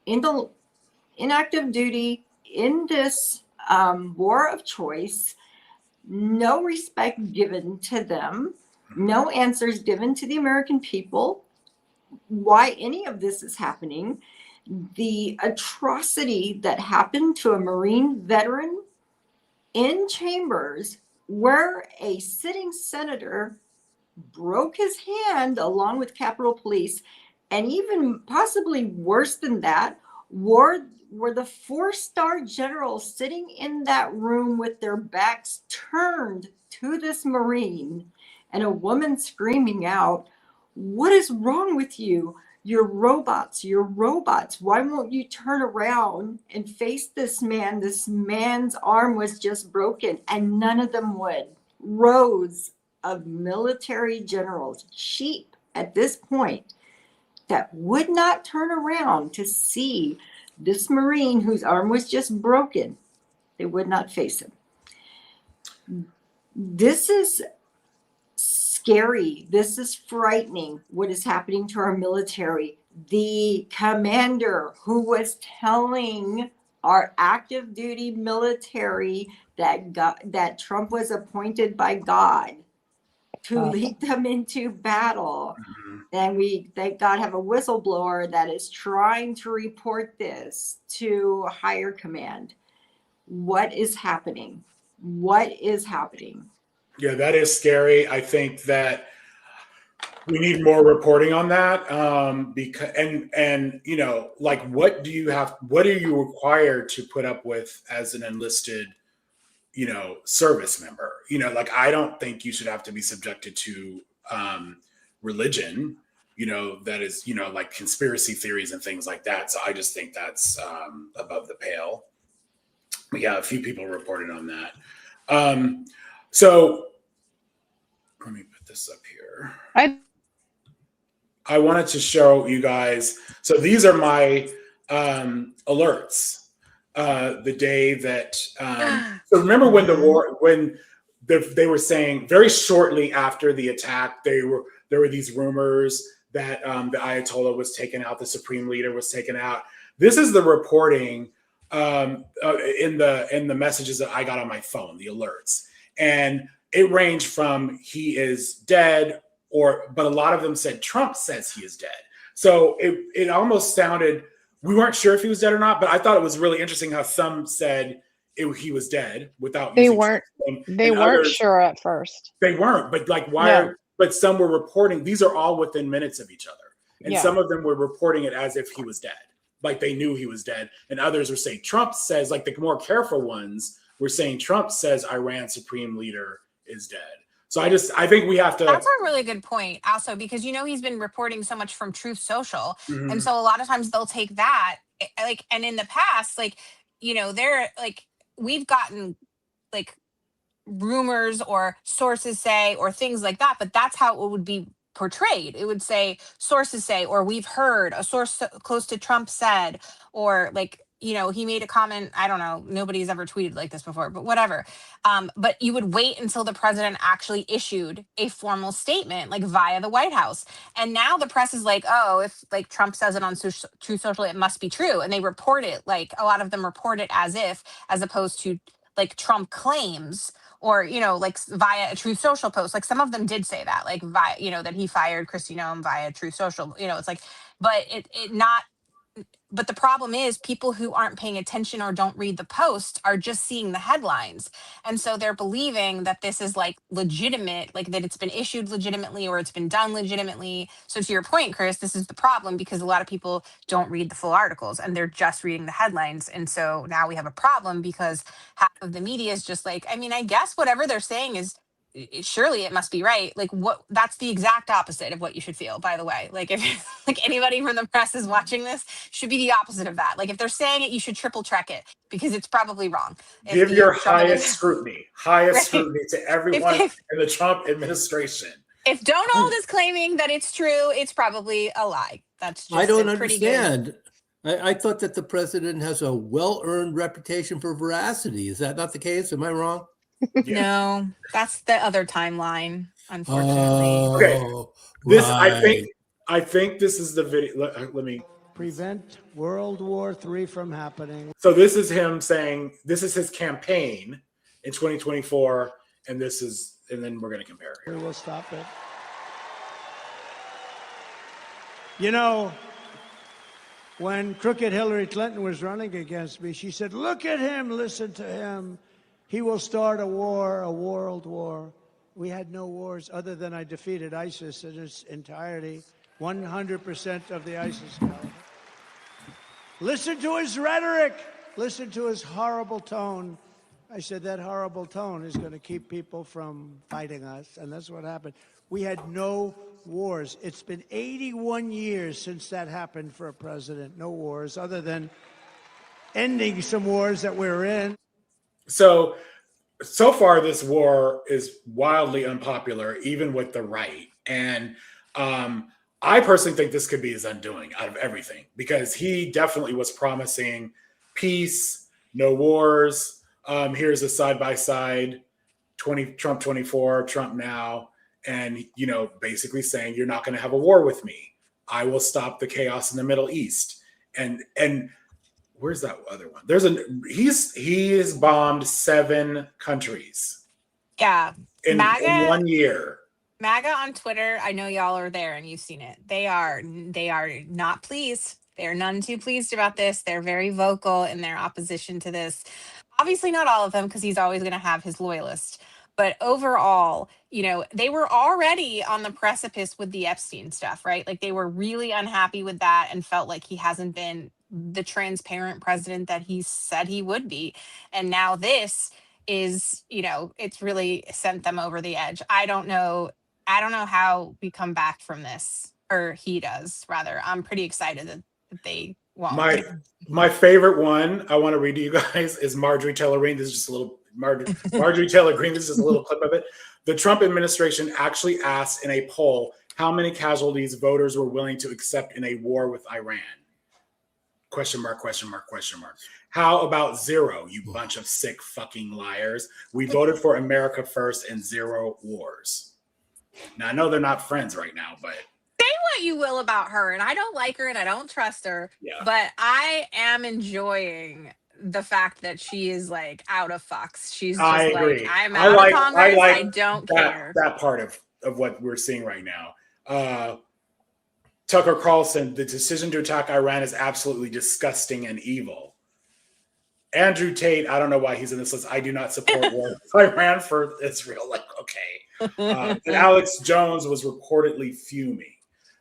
in active duty in this war of choice. No respect given to them, no answers given to the American people, why any of this is happening. The atrocity that happened to a Marine veteran in chambers where a sitting senator broke his hand along with Capitol Police, and even possibly worse than that, were the 4-star generals sitting in that room with their backs turned to this Marine, and a woman screaming out, "What is wrong with you? You're robots, you're robots. Why won't you turn around and face this man? This man's arm was just broken." And none of them would. Rows of military generals, sheep at this point, that would not turn around to see this Marine whose arm was just broken. They would not face him. This is scary. This is frightening, what is happening to our military. The commander who was telling our active duty military that Trump was appointed by God to lead them into battle. And we, thank God, have a whistleblower that is trying to report this to higher command. What is happening? What is happening? Yeah, that is scary. I think that we need more reporting on that. Because and you know, like, what are you required to put up with as an enlisted, you know, service member? You know, like, I don't think you should have to be subjected to religion, you know, that is, you know, like conspiracy theories and things like that. So I just think that's above the pale. But yeah, a few people reported on that. So let me put this up here. I wanted to show you guys. So these are my alerts. The day that so remember when they were saying very shortly after the attack, there were these rumors that the Ayatollah was taken out, the supreme leader was taken out. This is the reporting in the messages that I got on my phone, the alerts, and it ranged from he is dead, but a lot of them said Trump says he is dead. So it almost sounded, we weren't sure if he was dead or not, but I thought it was really interesting how some said he was dead without. They weren't others, sure at first. They weren't, but like but some were reporting, these are all within minutes of each other. And some of them were reporting it as if he was dead, like they knew he was dead. And others were saying Trump says, like the more careful ones were saying Trump says Iran's supreme leader is dead. So I think we have to. That's a really good point also, because, you know, he's been reporting so much from Truth Social. Mm-hmm. And so a lot of times they'll take that, like, and in the past, like, you know, they're like, we've gotten like rumors or sources say, or things like that, but that's how it would be portrayed. It would say sources say, or we've heard, a source close to Trump said, or like, you know, he made a comment. I don't know. Nobody's ever tweeted like this before, but whatever. But you would wait until the president actually issued a formal statement, like via the White House. And now the press is like, oh, if like Trump says it on Truth Social, it must be true. And they report it, like a lot of them report it as opposed to like Trump claims, or, you know, like via a Truth Social post. Like some of them did say that, like via, you know, that he fired Kristi Noem via Truth Social. You know, it's like, but it not But the problem is people who aren't paying attention or don't read the post are just seeing the headlines. And so they're believing that this is like legitimate, like that it's been issued legitimately or it's been done legitimately. So to your point, Chris, this is the problem because a lot of people don't read the full articles and they're just reading the headlines. And so now we have a problem because half of the media is just like, I mean, I guess whatever they're saying is surely it must be right. Like what, that's the exact opposite of what you should feel, by the way. Like if like anybody from the press is watching this, should be the opposite of that. Like if they're saying it, you should triple check it because it's probably wrong. Give your highest scrutiny Right. scrutiny to everyone in the Trump administration. If Donald is claiming that it's true, it's probably a lie. That's just I don't a pretty understand. I thought that the president has a well-earned reputation for veracity. Is that not the case? Am I wrong? No, that's the other timeline, unfortunately. Okay. This I think this is the video. Let me prevent World War III from happening. So this is him saying this is his campaign in 2024, and this is, and then we're going to compare. We will stop it. You know, when crooked Hillary Clinton was running against me, she said, "Look at him, listen to him. He will start a war, a world war." We had no wars other than I defeated ISIS in its entirety, 100% of the ISIS caliber. Listen to his rhetoric. Listen to his horrible tone. I said that horrible tone is going to keep people from fighting us, and that's what happened. We had no wars. It's been 81 years since that happened for a president. No wars other than ending some wars that we're in. So far, this war is wildly unpopular, even with the right. And I personally think this could be his undoing out of everything, because he definitely was promising peace, no wars. Here's a side-by-side, Trump 24, Trump now. And, you know, basically saying, you're not going to have a war with me. I will stop the chaos in the Middle East. And where's that other one? He has bombed 7 countries. Yeah. In 1 year. MAGA on Twitter, I know y'all are there and you've seen it. They are not pleased. They're none too pleased about this. They're very vocal in their opposition to this. Obviously not all of them, because he's always going to have his loyalists. But overall, you know, they were already on the precipice with the Epstein stuff, right? Like they were really unhappy with that and felt like he hasn't been the transparent president that he said he would be. And now this is, you know, it's really sent them over the edge. I don't know how we come back from this, or he does rather. I'm pretty excited that they won't. My favorite one I want to read to you guys is Marjorie Taylor Greene. This is just a little Marjorie Taylor Greene. This is a little clip of it. The Trump administration actually asked in a poll how many casualties voters were willing to accept in a war with Iran. Question mark, question mark, question mark. How about 0, you bunch of sick fucking liars? We voted for America first and 0 wars. Now, I know they're not friends right now, but say what you will about her, and I don't like her and I don't trust her, but I am enjoying the fact that she is like out of fucks. She's just like, I'm out of Congress. I don't care. That part of what we're seeing right now. Tucker Carlson, the decision to attack Iran is absolutely disgusting and evil. Andrew Tate, I don't know why he's in this list. I do not support war with Iran for Israel. Like, okay. And Alex Jones was reportedly fuming.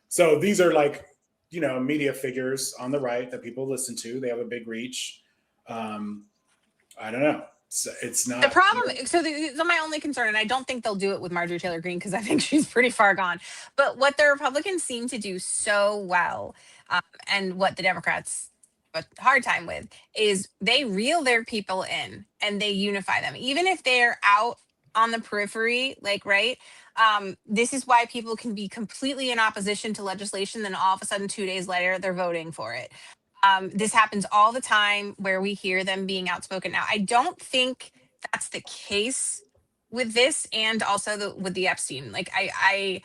So these are like, you know, media figures on the right that people listen to. They have a big reach. I don't know. It's not the problem. So my only concern, and I don't think they'll do it with Marjorie Taylor Greene because I think she's pretty far gone. But what the Republicans seem to do so well, and what the Democrats have a hard time with, is they reel their people in and they unify them, even if they're out on the periphery. Like, right. This is why people can be completely in opposition to legislation, then all of a sudden 2 days later they're voting for it. This happens all the time where we hear them being outspoken. Now, I don't think that's the case with this, and also with the Epstein. Like, I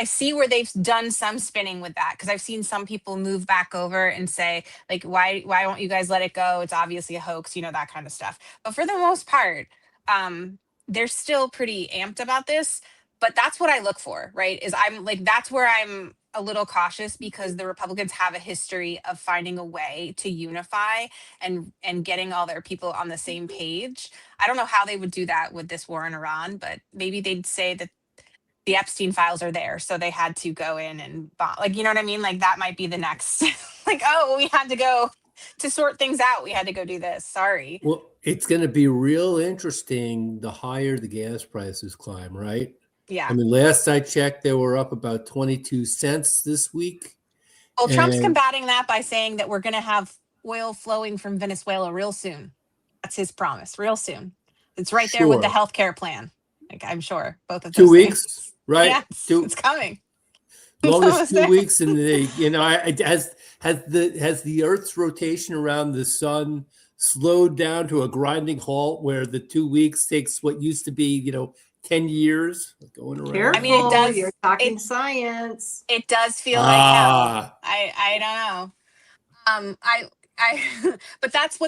see where they've done some spinning with that, because I've seen some people move back over and say, like, why won't you guys let it go? It's obviously a hoax, you know, that kind of stuff. But for the most part, they're still pretty amped about this. But that's what I look for, right? Is I'm like, that's where I'm a little cautious because the Republicans have a history of finding a way to unify and getting all their people on the same page. I don't know how they would do that with this war in Iran, but maybe they'd say that the Epstein files are there, so they had to go in and like, you know what I mean? Like that might be the next like, oh, we had to go to sort things out. We had to go do this. Sorry. Well, it's going to be real interesting the higher the gas prices climb, right? Yeah. I mean, last I checked, they were up about 22 cents this week. Well, Trump's combating that by saying that we're going to have oil flowing from Venezuela real soon. That's his promise, real soon. It's right there with the healthcare plan. Like, I'm sure both of those 2 weeks, things. right? Yes, it's coming. Longest 2 weeks, and has the Earth's rotation around the sun slowed down to a grinding halt, where the 2 weeks takes what used to be 10 years going around? Careful, I mean, it does. You're talking science. It does feel like hell. I don't know. But that's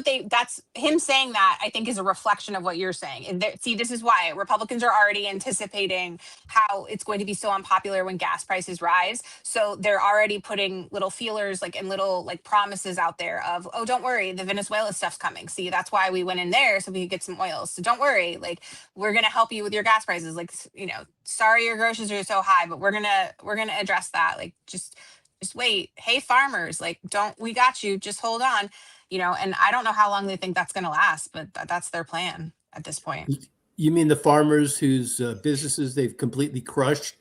him saying that, I think, is a reflection of what you're saying. And see, this is why Republicans are already anticipating how it's going to be so unpopular when gas prices rise. So they're already putting little feelers and little promises out there of, oh, don't worry, the Venezuela stuff's coming. See, that's why we went in there, so we could get some oil. So don't worry, we're gonna help you with your gas prices. Sorry your groceries are so high, but we're gonna address that. Just wait. Hey, farmers, we got you. Just hold on, and I don't know how long they think that's going to last, but that's their plan at this point. You mean the farmers whose businesses they've completely crushed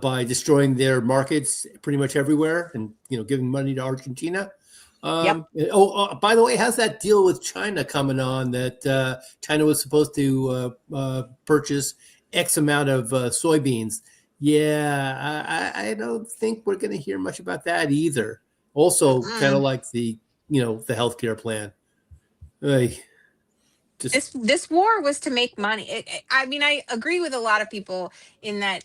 by destroying their markets pretty much everywhere and, giving money to Argentina? Yep. By the way, how's that deal with China coming on that China was supposed to purchase X amount of soybeans? Yeah, I don't think we're going to hear much about that either. Also, kind of like the healthcare plan. This war was to make money. I mean, I agree with a lot of people in that,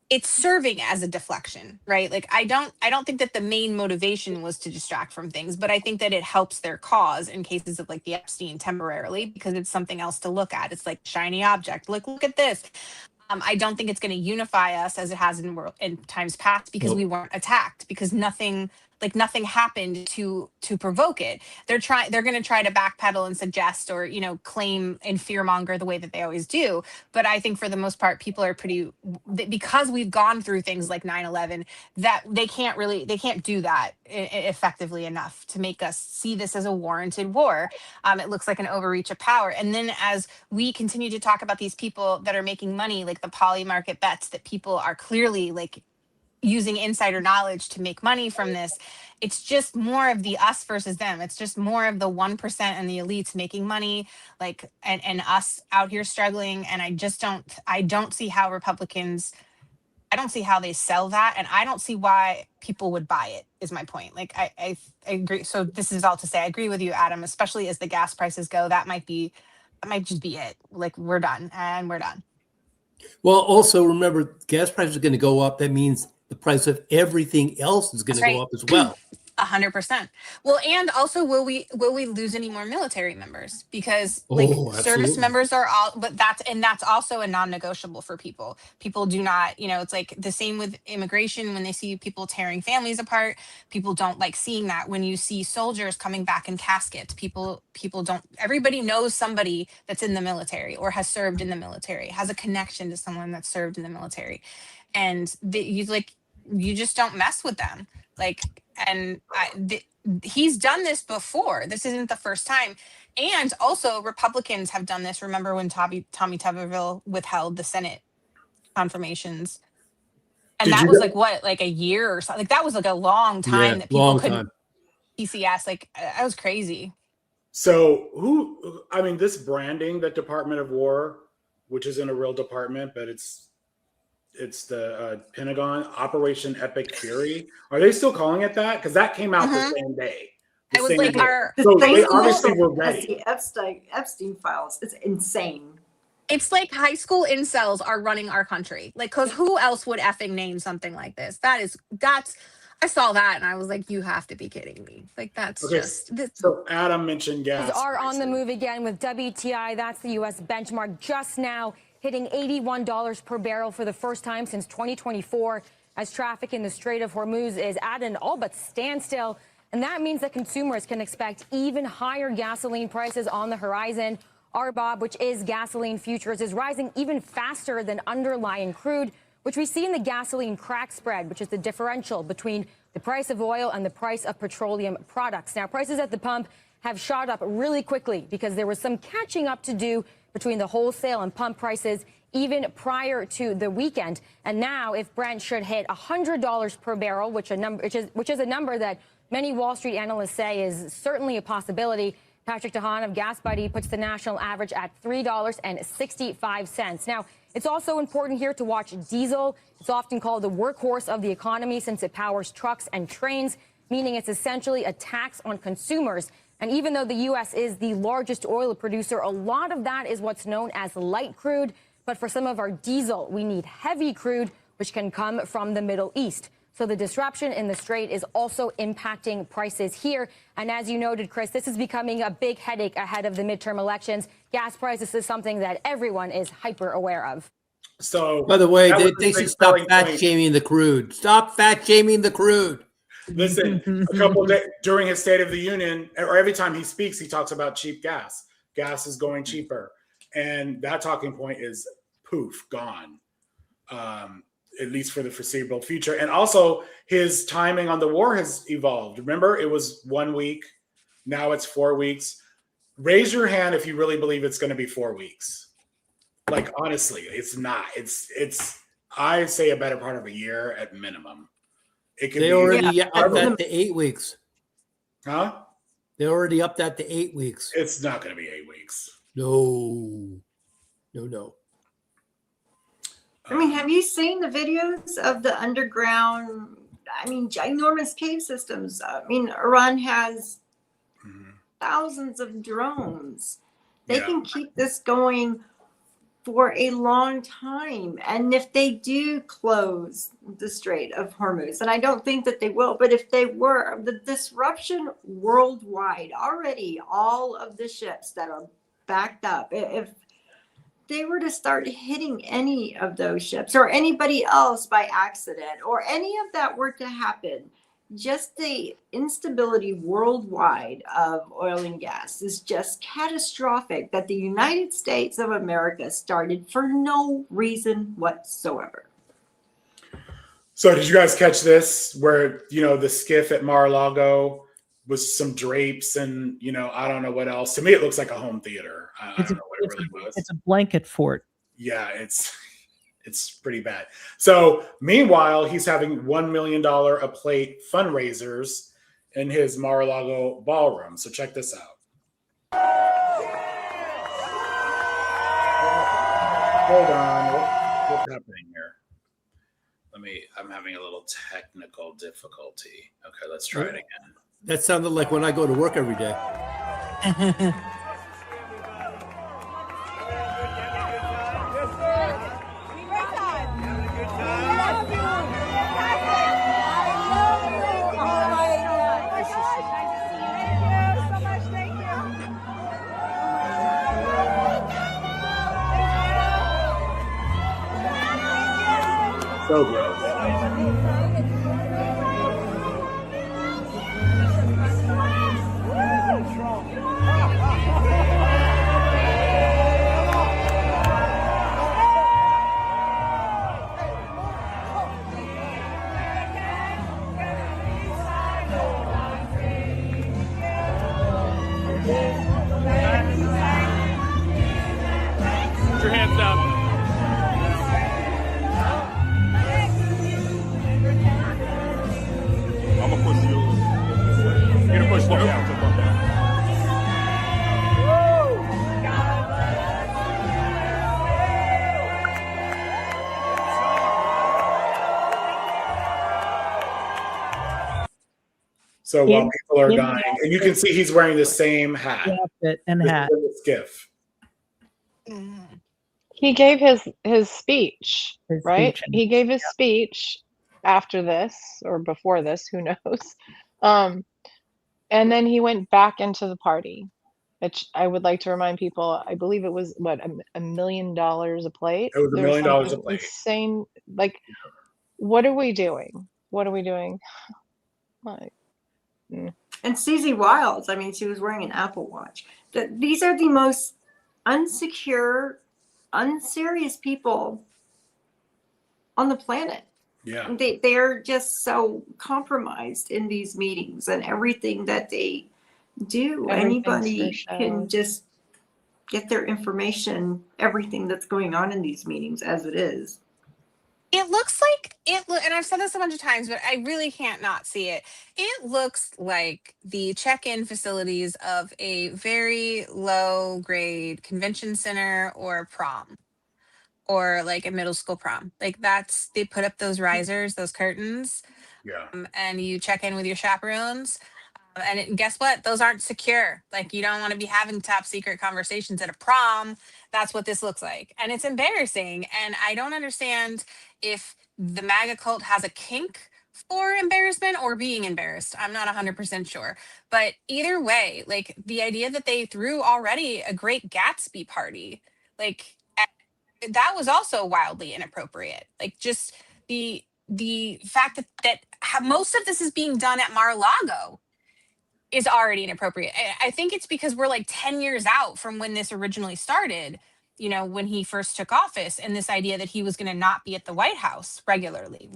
it's serving as a deflection, right? I don't think that the main motivation was to distract from things, but I think that it helps their cause in cases of the Epstein temporarily, because it's something else to look at. It's like shiny object. Look at this. I don't think it's going to unify us as it has in times past, because we weren't attacked, because nothing happened to provoke it. They're going to try to backpedal and suggest or claim and fearmonger the way that they always do. But I think for the most part, people are because we've gone through things like 9/11, that they can't do that effectively enough to make us see this as a warranted war. It looks like an overreach of power. And then as we continue to talk about these people that are making money, like the poly market bets that people are clearly using insider knowledge to make money from this, it's just more of the us versus them. It's just more of the 1% and the elites making money, and us out here struggling. And I don't see how Republicans, I don't see how they sell that, and I don't see why people would buy it, is my point. I agree. So this is all to say, I agree with you, Adam, especially as the gas prices go. That might just be it. We're done, and we're done. Well, also remember, gas prices are going to go up. That means the price of everything else is going to go up as well. 100%. Well, and also, will we lose any more military members? Because service members are all, but that's also a non-negotiable for people. People do not, it's the same with immigration. When they see people tearing families apart, people don't like seeing that. When you see soldiers coming back in caskets, people don't. Everybody knows somebody that's in the military or has served in the military, has a connection to someone that's served in the military, and you just don't mess with them. He's done this before. This isn't the first time. And also, Republicans have done this. Remember when Tommy Tuberville withheld the Senate confirmations? And that was a year or something. That was a long time that people couldn't PCS. That was crazy. So this branding, that Department of War, which isn't a real department, but it's the Pentagon, Operation Epic Fury. Are they still calling it that? Because that came out the same day. It was like so they obviously were ready. The Epstein files. It's insane. It's like high school incels are running our country. Because who else would effing name something like this? I saw that and I was like, you have to be kidding me. So Adam mentioned gas. Are on the move again with WTI. That's the U.S. benchmark just now hitting $81 per barrel for the first time since 2024, as traffic in the Strait of Hormuz is at an all but standstill. And that means that consumers can expect even higher gasoline prices on the horizon. RBOB, which is gasoline futures, is rising even faster than underlying crude, which we see in the gasoline crack spread, which is the differential between the price of oil and the price of petroleum products. Now, prices at the pump have shot up really quickly because there was some catching up to do between the wholesale and pump prices even prior to the weekend. And now, if Brent should hit $100 per barrel, which is a number that many Wall Street analysts say is certainly a possibility, Patrick DeHaan of Gas Buddy puts the national average at $3.65. Now, it's also important here to watch diesel. It's often called the workhorse of the economy since it powers trucks and trains, meaning it's essentially a tax on consumers. And even though the U.S. is the largest oil producer, a lot of that is what's known as light crude. But for some of our diesel, we need heavy crude, which can come from the Middle East. So the disruption in the Strait is also impacting prices here. And as you noted, Chris, this is becoming a big headache ahead of the midterm elections. Gas prices is something that everyone is hyper aware of. So, by the way, they should stop fat shaming the crude. Stop fat shaming the crude. Listen, a couple of days during his State of the Union, or every time he speaks, he talks about cheap gas. Gas is going cheaper. And that talking point is poof, gone. At least for the foreseeable future. And also his timing on the war has evolved. Remember, it was 1 week. Now it's 4 weeks. Raise your hand if you really believe it's going to be 4 weeks. Like, honestly, it's not. It's I say a better part of a year at minimum. It could they already upped that to 8 weeks. Huh? They already upped that to 8 weeks. It's not going to be 8 weeks. No. I mean, have you seen the videos of the underground, ginormous cave systems? I mean, Iran has thousands of drones. They can keep this going for a long time. And if they do close the Strait of Hormuz, and I don't think that they will, but if they were, the disruption worldwide, already all of the ships that are backed up, if they were to start hitting any of those ships or anybody else by accident, or any of that were to happen, just the instability worldwide of oil and gas is just catastrophic, that the United States of America started for no reason whatsoever. So did you guys catch this where, the skiff at Mar-a-Lago was some drapes and, I don't know what else. To me, it looks like a home theater. I don't know what it really was. It's a blanket fort. Yeah, it's pretty bad. So meanwhile, he's having $1 million a plate fundraisers in his Mar-a-Lago ballroom. So check this out. Hold on. What's happening here? I'm having a little technical difficulty. Okay, let's try it again. That sounded like when I go to work every day. So gross. Put your hands up. I'm gonna push you. You're gonna push one down. Just one down. So while people are dying, and you can see he's wearing the same hat and hat. Skiff. He gave his speech, right? He gave his speech after this or before this, who knows? And then he went back into the party. which I would like to remind people, I believe it was what, $1 million a plate? It was $1 million a plate. Insane. Like, what are we doing? What are we doing? Like, And CZ Wilds, I mean, she was wearing an Apple Watch. These are the most unsecure, unserious people on the planet. Yeah. They're just so compromised in these meetings and everything that they do. Anybody can just get their information, everything that's going on in these meetings as it is. It looks like and I've said this a bunch of times, but I really can't not see it. It looks like the check-in facilities of a very low grade convention center or prom, or like a middle school prom. Like they put up those risers, those curtains, and you check in with your chaperones. And guess what? Those aren't secure. Like, you don't want to be having top secret conversations at a prom. That's what this looks like. And it's embarrassing. And I don't understand if the MAGA cult has a kink for embarrassment or being embarrassed. I'm not 100% sure. But either way, like, the idea that they threw already a great Gatsby party, like, that was also wildly inappropriate. Like, just the fact that most of this is being done at Mar-a-Lago is already inappropriate. I think it's because we're like 10 years out from when this originally started, you know, when he first took office, and this idea that he was going to not be at the White House regularly.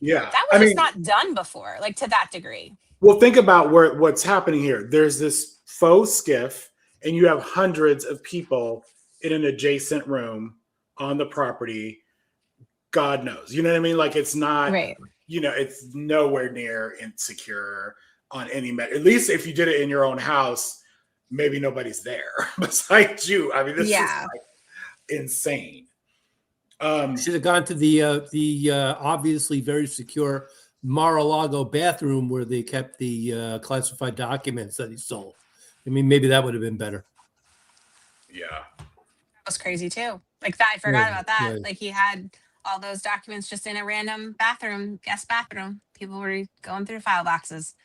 Yeah. That was just not done before, like, to that degree. Well, think about what's happening here. There's this faux skiff, and you have hundreds of people in an adjacent room on the property. God knows. You know what I mean? Like, it's not, you know, it's nowhere near insecure on any at least if you did it in your own house, maybe nobody's there besides you. I mean, this is like insane. Should have gone to the obviously very secure Mar-a-Lago bathroom where they kept the classified documents that he stole. I mean, maybe that would have been better. Yeah, that was crazy too. Like, that, I forgot about that. Right. Like, he had all those documents just in a random bathroom, guest bathroom. People were going through file boxes.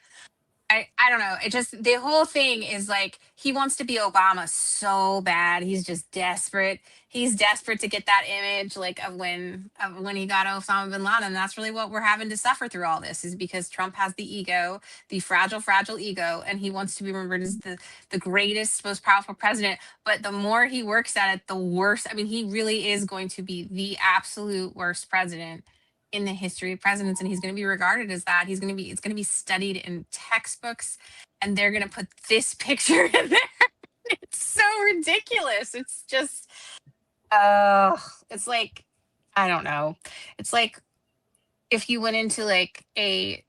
I don't know. It just, the whole thing is like, he wants to be Obama so bad. He's just desperate. He's desperate to get that image, like, of when he got Osama bin Laden. That's really what we're having to suffer through all this, is because Trump has the ego, the fragile ego, and he wants to be remembered as the greatest, most powerful president. But the more he works at it, the worse. I mean, he really is going to be the absolute worst president in the history of presidents, and he's going to be regarded as that. It's going to be studied in textbooks, and they're going to put this picture in there. It's so ridiculous. It's just, it's like, I don't know. It's like if you went into like a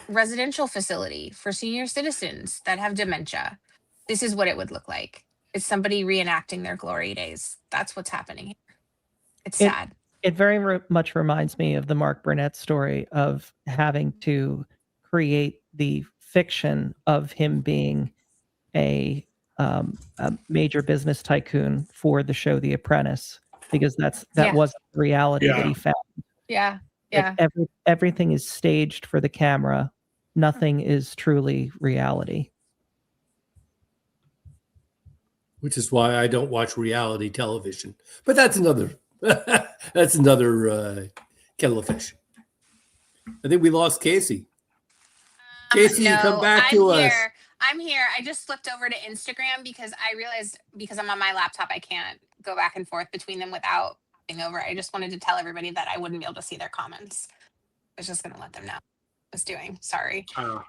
residential facility for senior citizens that have dementia. This is what it would look like. It's somebody reenacting their glory days. That's what's happening here. It's sad. It very much reminds me of the Mark Burnett story of having to create the fiction of him being a major business tycoon for the show The Apprentice, because that was the reality that he found. Yeah. Everything is staged for the camera. Nothing is truly reality. Which is why I don't watch reality television. But that's another kettle of fish. I think we lost Casey. Casey, no, come back to us. I'm here. I just flipped over to Instagram because I realized, because I'm on my laptop, I can't go back and forth between them without hopping over. I just wanted to tell everybody that I wouldn't be able to see their comments. I was just going to let them know what I was doing. Sorry.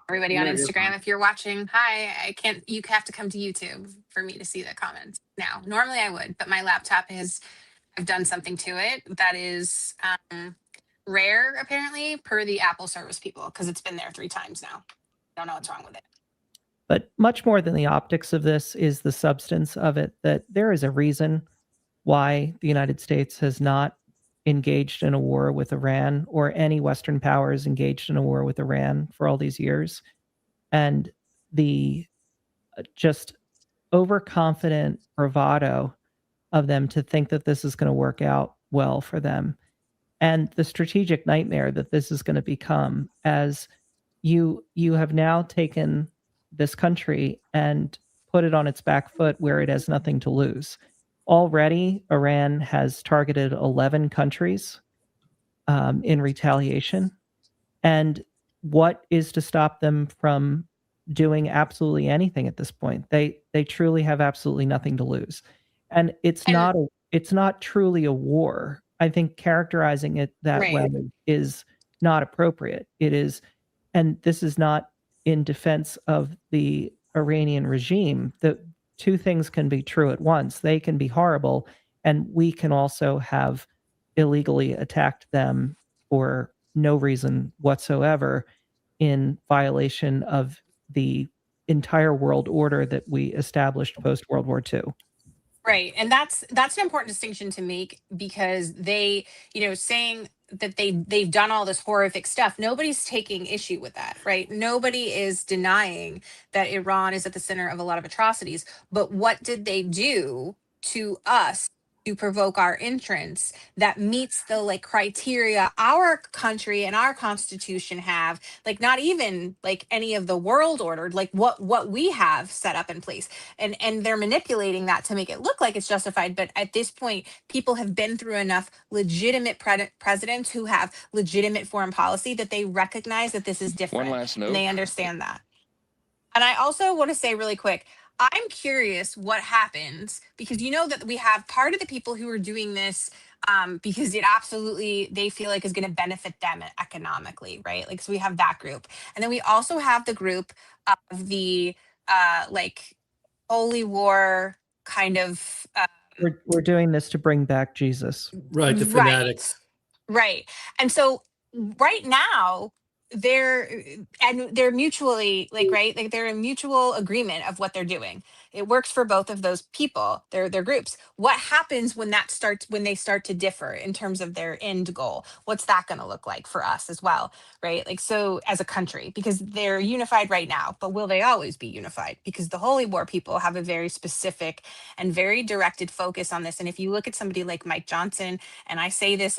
Everybody on Instagram, if you're watching, hi, I can't, you have to come to YouTube for me to see the comments now. Normally I would, but my laptop I've done something to it that is rare, apparently, per the Apple service people, because it's been there 3 times now. I don't know what's wrong with it. But much more than the optics of this is the substance of it, that there is a reason why the United States has not engaged in a war with Iran, or any Western powers engaged in a war with Iran for all these years. And the just overconfident bravado of them to think that this is going to work out well for them, and the strategic nightmare that this is going to become, as you have now taken this country and put it on its back foot where it has nothing to lose. Already, Iran has targeted 11 countries in retaliation. And what is to stop them from doing absolutely anything at this point? They truly have absolutely nothing to lose. And it's not truly a war. I think characterizing it that way is not appropriate. It is, and this is not in defense of the Iranian regime. The two things can be true at once. They can be horrible, and we can also have illegally attacked them for no reason whatsoever in violation of the entire world order that we established post World War II. Right. And that's an important distinction to make, because they, saying that they've done all this horrific stuff, nobody's taking issue with that, right? Nobody is denying that Iran is at the center of a lot of atrocities. But what did they do to us to provoke our entrance that meets the criteria our country and our constitution have, not even any of the world order, what we have set up in place, and they're manipulating that to make it look like it's justified. But at this point, people have been through enough legitimate presidents who have legitimate foreign policy that they recognize that this is different. One last note. And they understand that. And I also want to say really quick, I'm curious what happens, because that we have part of the people who are doing this because they feel like is going to benefit them economically, right? So we have that group. And then we also have the group of the holy war kind of. We're doing this to bring back Jesus. Right, the fanatics. Right. And so right now, they're mutually they're in mutual agreement of what they're doing. It works for both of those people, their groups. What happens when they start to differ in terms of their end goal? What's that going to look like for us as well, right? So as a country, because they're unified right now, but will they always be unified? Because the holy war people have a very specific and very directed focus on this. And if you look at somebody like Mike Johnson, and I say this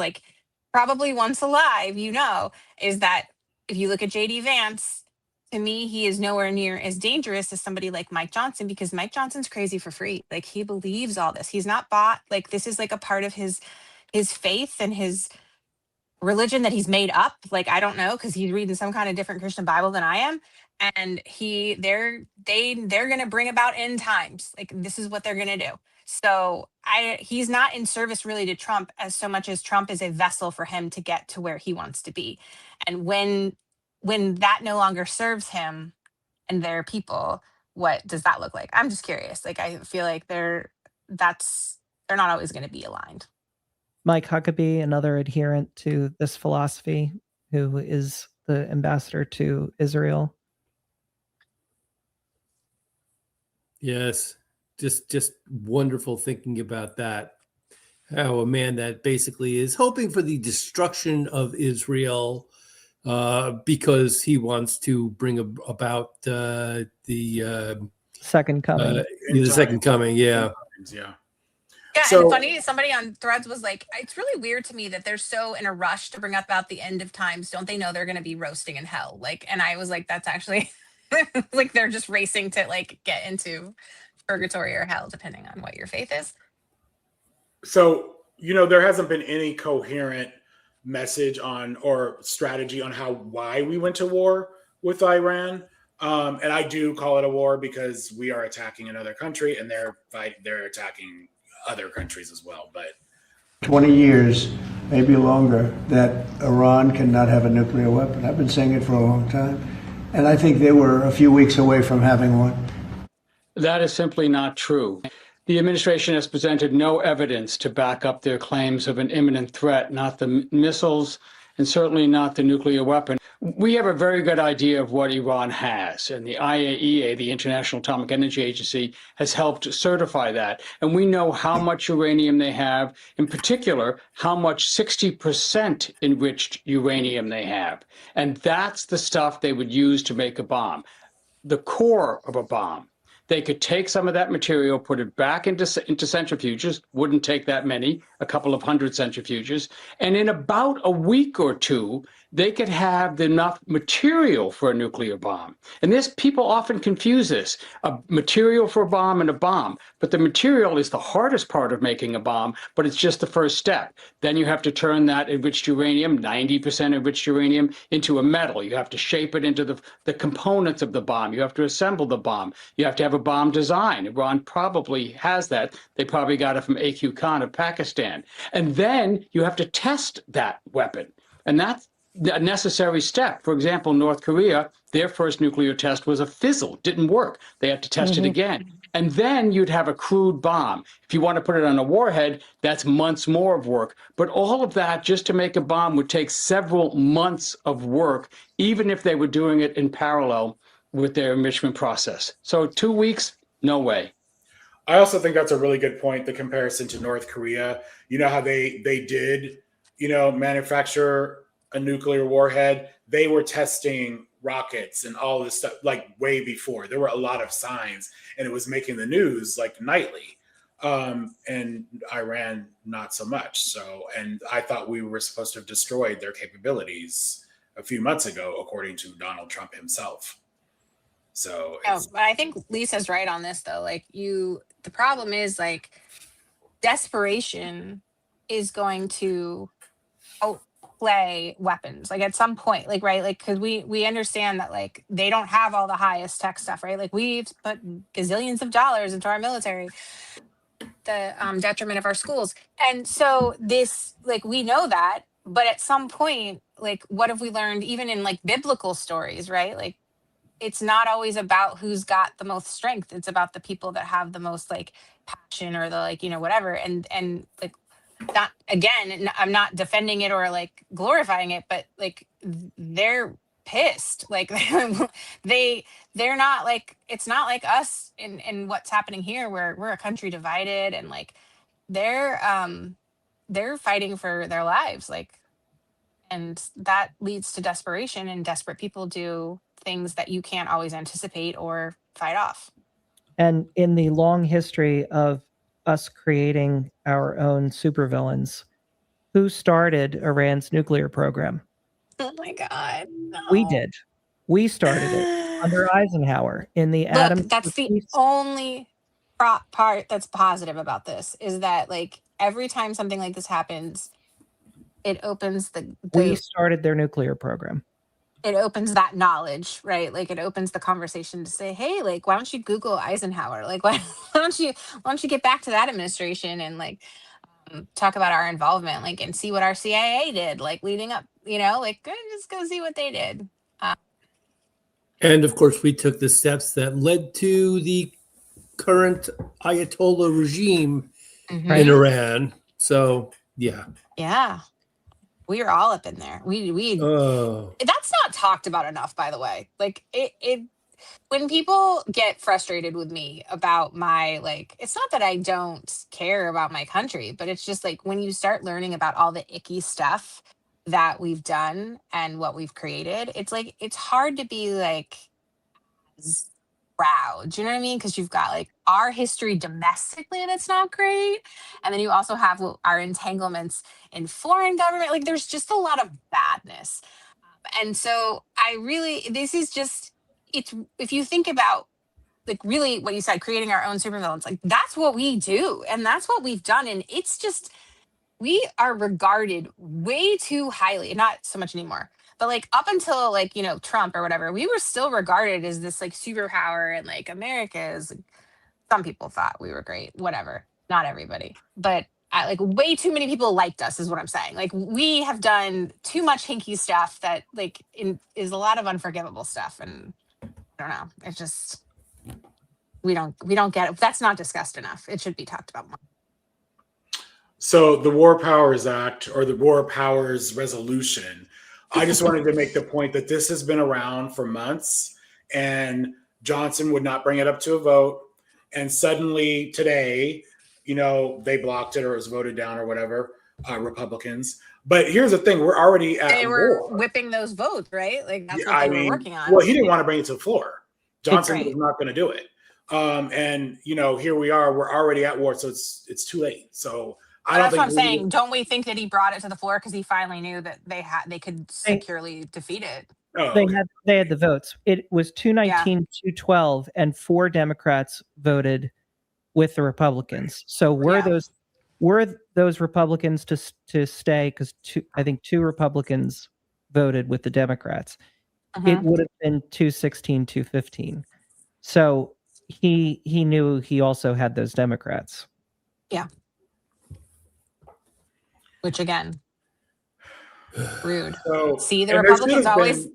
probably once alive, is that if you look at JD Vance, to me, he is nowhere near as dangerous as somebody like Mike Johnson, because Mike Johnson's crazy for free. He believes all this. He's not bought. This is a part of his faith and his religion that he's made up. I don't know, because he's reading some kind of different Christian Bible than I am. And they're going to bring about end times. This is what they're going to do. So he's not in service really to Trump as so much as Trump is a vessel for him to get to where he wants to be. And when that no longer serves him and their people, what does that look like? I'm just curious. I feel like they're not always going to be aligned. Mike Huckabee, another adherent to this philosophy, who is the ambassador to Israel. Yes. Just wonderful thinking about that. How a man that basically is hoping for the destruction of Israel because he wants to bring about the second coming. The second coming, yeah. Yeah, so, and funny, somebody on Threads was like, it's really weird to me that they're so in a rush to bring up about the end of times. Don't they know they're going to be roasting in hell? And I was like, that's actually they're just racing to get into purgatory or hell, depending on what your faith is. So, there hasn't been any coherent message on or strategy on why we went to war with Iran. And I do call it a war because we are attacking another country and they're attacking other countries as well. But 20 years, maybe longer, that Iran cannot have a nuclear weapon. I've been saying it for a long time. And I think they were a few weeks away from having one. That is simply not true. The administration has presented no evidence to back up their claims of an imminent threat, not the missiles and certainly not the nuclear weapon. We have a very good idea of what Iran has, and the IAEA, the International Atomic Energy Agency, has helped certify that. And we know how much uranium they have, in particular, how much 60% enriched uranium they have. And that's the stuff they would use to make a bomb, the core of a bomb. They could take some of that material, put it back into centrifuges, wouldn't take that many, a couple of hundred centrifuges, and in about a week or two, they could have enough material for a nuclear bomb. And people often confuse this, a material for a bomb and a bomb. But the material is the hardest part of making a bomb, but it's just the first step. Then you have to turn that enriched uranium, 90% enriched uranium, into a metal. You have to shape it into the components of the bomb. You have to assemble the bomb. You have to have a bomb design. Iran probably has that. They probably got it from A.Q. Khan of Pakistan. And then you have to test that weapon. And that's a necessary step. For example, North Korea, their first nuclear test was a fizzle, didn't work. They had to test it again. And then you'd have a crude bomb. If you want to put it on a warhead, that's months more of work. But all of that just to make a bomb would take several months of work, even if they were doing it in parallel with their enrichment process. So 2 weeks, no way. I also think that's a really good point, the comparison to North Korea. You know how they did, manufacture a nuclear warhead. They were testing rockets and all this stuff like way before. There were a lot of signs, and it was making the news like nightly. And Iran not so much. So, and I thought we were supposed to have destroyed their capabilities a few months ago, according to Donald Trump himself. So, but I think Lisa's right on this though. Like the problem is like desperation is going to outplay weapons. Like at some point, like, right. Like, cause we understand that like, they don't have all the highest tech stuff, right? Like we've put gazillions of dollars into our military, the detriment of our schools. And so this, like, we know that, but at some point, like, what have we learned even in like biblical stories, right? Like, it's not always about who's got the most strength. It's about the people that have the most like passion or the like, whatever. And like, not again, I'm not defending it or like glorifying it, but like they're pissed. Like they're not like, it's not like us in what's happening here where we're a country divided and like they're fighting for their lives. Like, and that leads to desperation, and desperate people do things that you can't always anticipate or fight off. And in the long history of us creating our own supervillains, who started Iran's nuclear program? Oh my God. No. We did. We started it under Eisenhower in the Look, that's the only part that's positive about this is that like every time something like this happens, it opens we started their nuclear program. It opens that knowledge, right? Like it opens the conversation to say, hey, like, why don't you Google Eisenhower? Like, why don't you get back to that administration and like talk about our involvement, like, and see what our CIA did, like leading up, like just go see what they did. And of course, we took the steps that led to the current Ayatollah regime in Iran. So, yeah. Yeah. We are all up in there. That's not talked about enough, by the way. Like it when people get frustrated with me about my, like, it's not that I don't care about my country, but it's just like when you start learning about all the icky stuff that we've done and what we've created, it's like, it's hard to be like proud. Do you know what I mean? Because you've got like our history domestically that's not great. And then you also have our entanglements in foreign government. Like there's just a lot of badness. And so this is just, it's, if you think about like really what you said, creating our own supervillains, like that's what we do. And that's what we've done. And it's just, we are regarded way too highly, not so much anymore, but like up until like, Trump or whatever, we were still regarded as this like superpower, and like America is, some people thought we were great, whatever, not everybody, but like way too many people liked us is what I'm saying. Like we have done too much hinky stuff that like is a lot of unforgivable stuff. And I don't know, it's just, we don't get it. That's not discussed enough. It should be talked about more. So the War Powers Act, or the War Powers Resolution, I just wanted to make the point that this has been around for months, and Johnson would not bring it up to a vote. And suddenly today, they blocked it or it was voted down or whatever, Republicans. But here's the thing, we're already at war. They were whipping those votes, right? Like that's what they were working on. Well, he didn't want to bring it to the floor. Johnson was not going to do it. And here we are, we're already at war, so it's too late. So That's what I'm saying. Don't we think that he brought it to the floor because he finally knew that they could securely defeat it? Oh, they had the votes. It was 219, 212, and 4 Democrats voted with the Republicans. So were those Republicans to stay? Because I think 2 Republicans voted with the Democrats. It would have been 216, 215. So he knew he also had those Democrats. Yeah. Which again, rude. So, see, the Republicans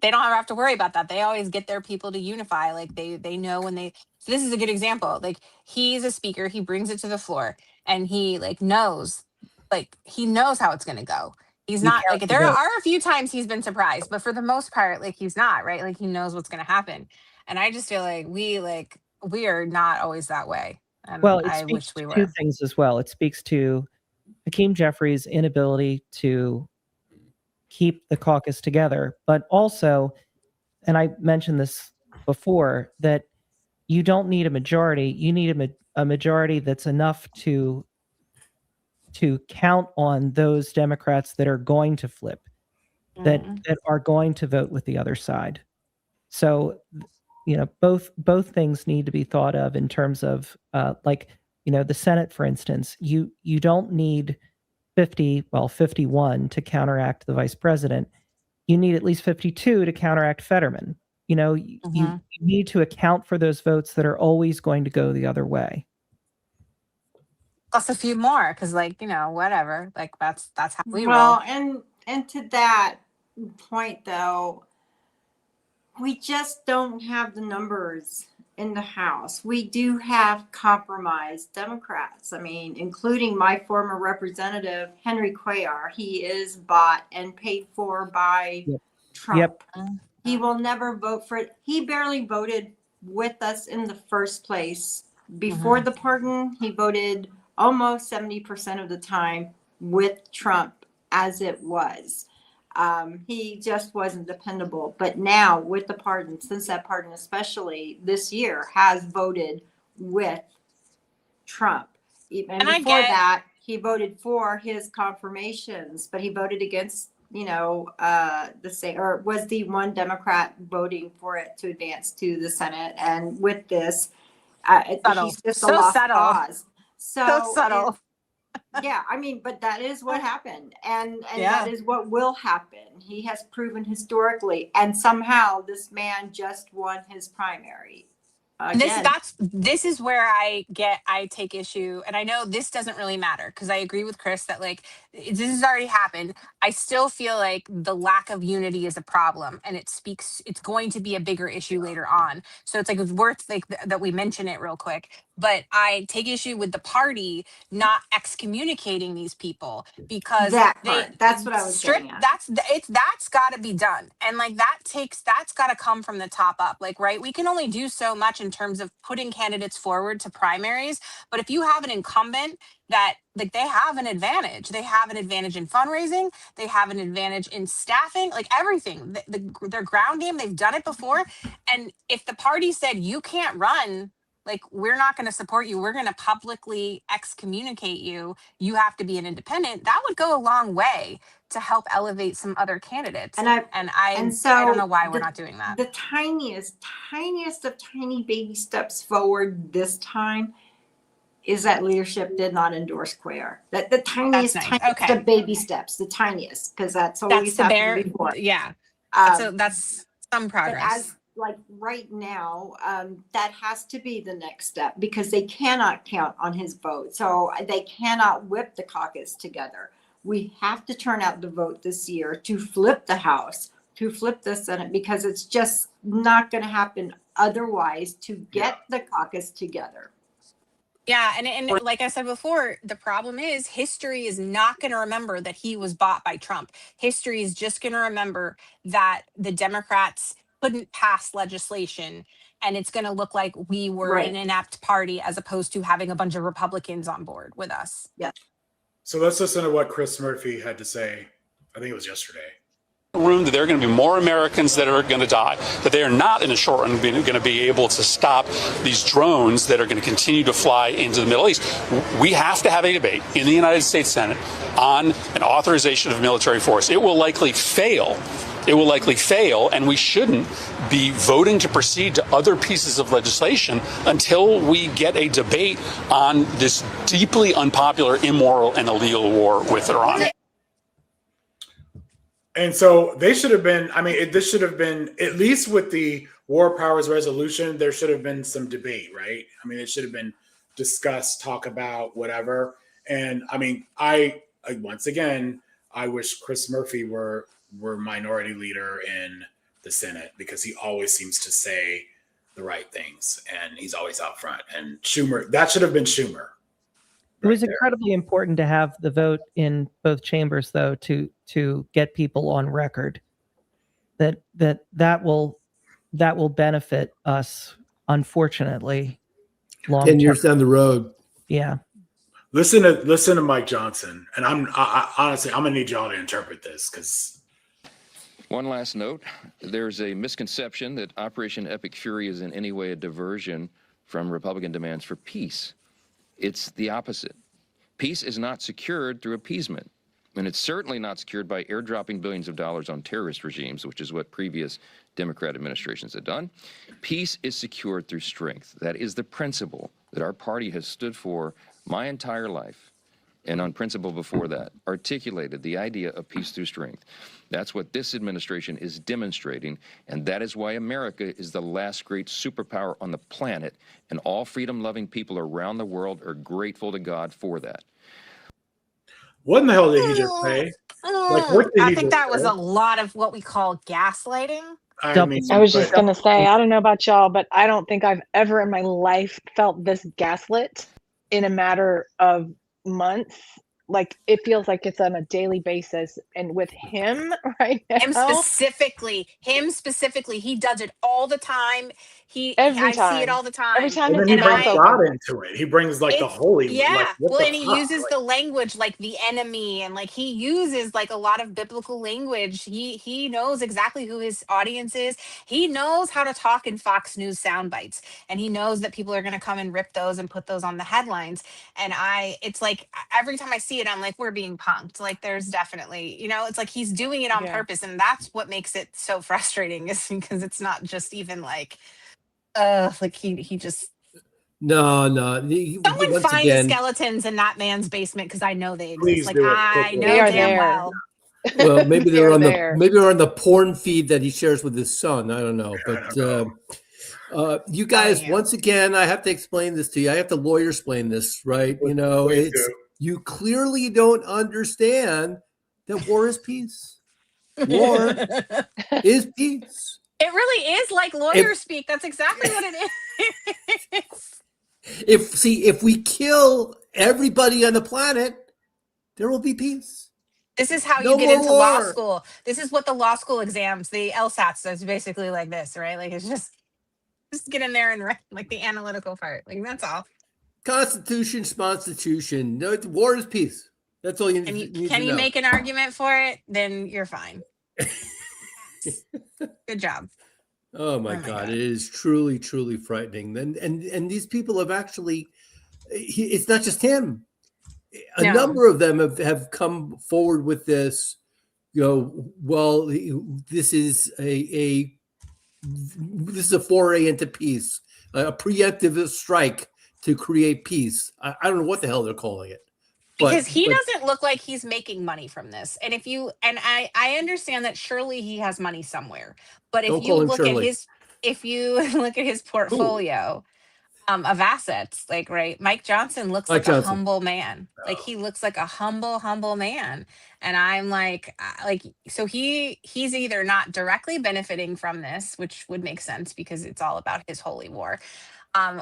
they don't have to worry about that. They always get their people to unify. Like they know when so this is a good example. Like he's a speaker, he brings it to the floor and he knows how it's going to go. He's not like, there are a few times he's been surprised, but for the most part, like he's not, right? Like he knows what's going to happen. And I just feel like we are not always that way. And well, I wish we were. 2 things as well. It speaks to Hakeem Jeffries' inability to keep the caucus together, but also, and I mentioned this before, that you don't need a majority. You need a majority that's enough to count on those Democrats that are going to flip, that are going to vote with the other side. So, both things need to be thought of in terms of the Senate, for instance. You don't need 51 to counteract the vice president. You need at least 52 to counteract Fetterman. You need to account for those votes that are always going to go the other way. Plus a few more, because whatever. Like that's how we roll. Well, and to that point though, we just don't have the numbers in the House. We do have compromised Democrats. I mean, including my former representative, Henry Cuellar. He is bought and paid for by Trump. Yep. He will never vote for it. He barely voted with us in the first place. Before the pardon, he voted almost 70% of the time with Trump as it was. He just wasn't dependable. But now with the pardon, since that pardon especially this year, has voted with Trump. And before that, he voted for his confirmations, but he voted against, was the one Democrat voting for it to advance to the Senate. And with this, he's just a lost cause. So subtle. Yeah, I mean, but that is what happened, and that is what will happen. He has proven historically, and somehow this man just won his primary. This is where I take issue, and I know this doesn't really matter because I agree with Chris that this has already happened. I still feel like the lack of unity is a problem, and it's going to be a bigger issue later on. So it's it's worth that we mention it real quick. But I take issue with the party not excommunicating these people because that's what I was saying. That's got to be done, and that's got to come from the top up. Right, we can only do so much in terms of putting candidates forward to primaries, but if you have an incumbent that they have an advantage. They have an advantage in fundraising. They have an advantage in staffing, everything. Their ground game, they've done it before. And if the party said you can't run, we're not going to support you, we're going to publicly excommunicate you, you have to be an independent, that would go a long way to help elevate some other candidates. I don't know why we're not doing that. The tiniest of tiny baby steps forward this time is that leadership did not endorse Cuellar. That the tiniest of baby steps, the tiniest, because that's always happened before. Yeah, that's some progress. Right now, that has to be the next step because they cannot count on his vote. So they cannot whip the caucus together. We have to turn out the vote this year to flip the House, to flip the Senate, because it's just not going to happen otherwise to get the caucus together. Yeah, and like I said before, the problem is history is not going to remember that he was bought by Trump. History is just going to remember that the Democrats couldn't pass legislation, and it's going to look like we were an inept party as opposed to having a bunch of Republicans on board with us. Yeah. So let's listen to what Chris Murphy had to say. I think it was yesterday. room that there are going to be more Americans that are going to die, that they are not in the short run going to be able to stop these drones that are going to continue to fly into the Middle East. We have to have a debate in the United States Senate on an authorization of military force. It will likely fail. It will likely fail, and we shouldn't be voting to proceed to other pieces of legislation until we get a debate on this deeply unpopular, immoral, and illegal war with Iran. And so they should have been, this should have been, at least with the War Powers Resolution, there should have been some debate, right? It should have been discussed, talk about, whatever. And once again, I wish Chris Murphy were minority leader in the Senate, because he always seems to say the right things and he's always out front. And Schumer, that should have been Schumer. It was incredibly important to have the vote in both chambers, though, to get people on record. That will benefit us, unfortunately, long 10 years down the road. Yeah. Listen to Mike Johnson, and I honestly, I'm gonna need y'all to interpret this, because. One last note: there's a misconception that Operation Epic Fury is in any way a diversion from Republican demands for peace. It's the opposite. Peace is not secured through appeasement, and it's certainly not secured by airdropping billions of dollars on terrorist regimes, which is what previous Democrat administrations have done. Peace is secured through strength. That is the principle that our party has stood for my entire life, and on principle before that, articulated the idea of peace through strength. That's what this administration is demonstrating, and that is why America is the last great superpower on the planet, and all freedom-loving people around the world are grateful to God for that. What in the hell did he just say? I think that was a lot of what we call gaslighting. I was just going to say, I don't know about y'all, but I don't think I've ever in my life felt this gaslit in a matter of months. Like, it feels like it's on a daily basis, and with him right now, him specifically, he does it all the time. Every I see it all the time. Every time, and then he brings God into it. He brings the holy. Yeah, and he uses the language like the enemy, and like he uses like a lot of biblical language. He knows exactly who his audience is. He knows how to talk in Fox News sound bites, and he knows that people are going to come and rip those and put those on the headlines. And it's like every time I see it, I'm like, we're being punked. Like, there's definitely, it's like he's doing it on purpose, and that's what makes it so frustrating, is because it's not just even like he just no. Someone find the skeletons in that man's basement, because I know they exist. Like, I know they are damn there. well. Well, maybe they're on the porn feed that he shares with his son. I don't know, but you guys, once again, I have to explain this to you. I have to lawyer-splain this, right? You clearly don't understand that war is peace. War is peace. It really is like lawyer speak. That's exactly what it is. If we kill everybody on the planet, there will be peace. This is how you get into law school. This is what the law school exams, the LSATs, is basically like this, right? Like, it's just get in there and write like the analytical part. Like, that's all. Constitution. No, war is peace. That's all you need to know. Can you make an argument for it? Then you're fine. Good job. Oh my God. It is truly, truly frightening. And these people have actually, it's not just him. A number of them have come forward with this, well, this is a foray into peace, a preemptive strike to create peace. I don't know what the hell they're calling it. Because he doesn't look like he's making money from this. And I understand that surely he has money somewhere. But if you look at his portfolio of assets, like, right, Mike Johnson looks like a humble man. Like, he looks like a humble man. And I'm like, so he's either not directly benefiting from this, which would make sense because it's all about his holy war.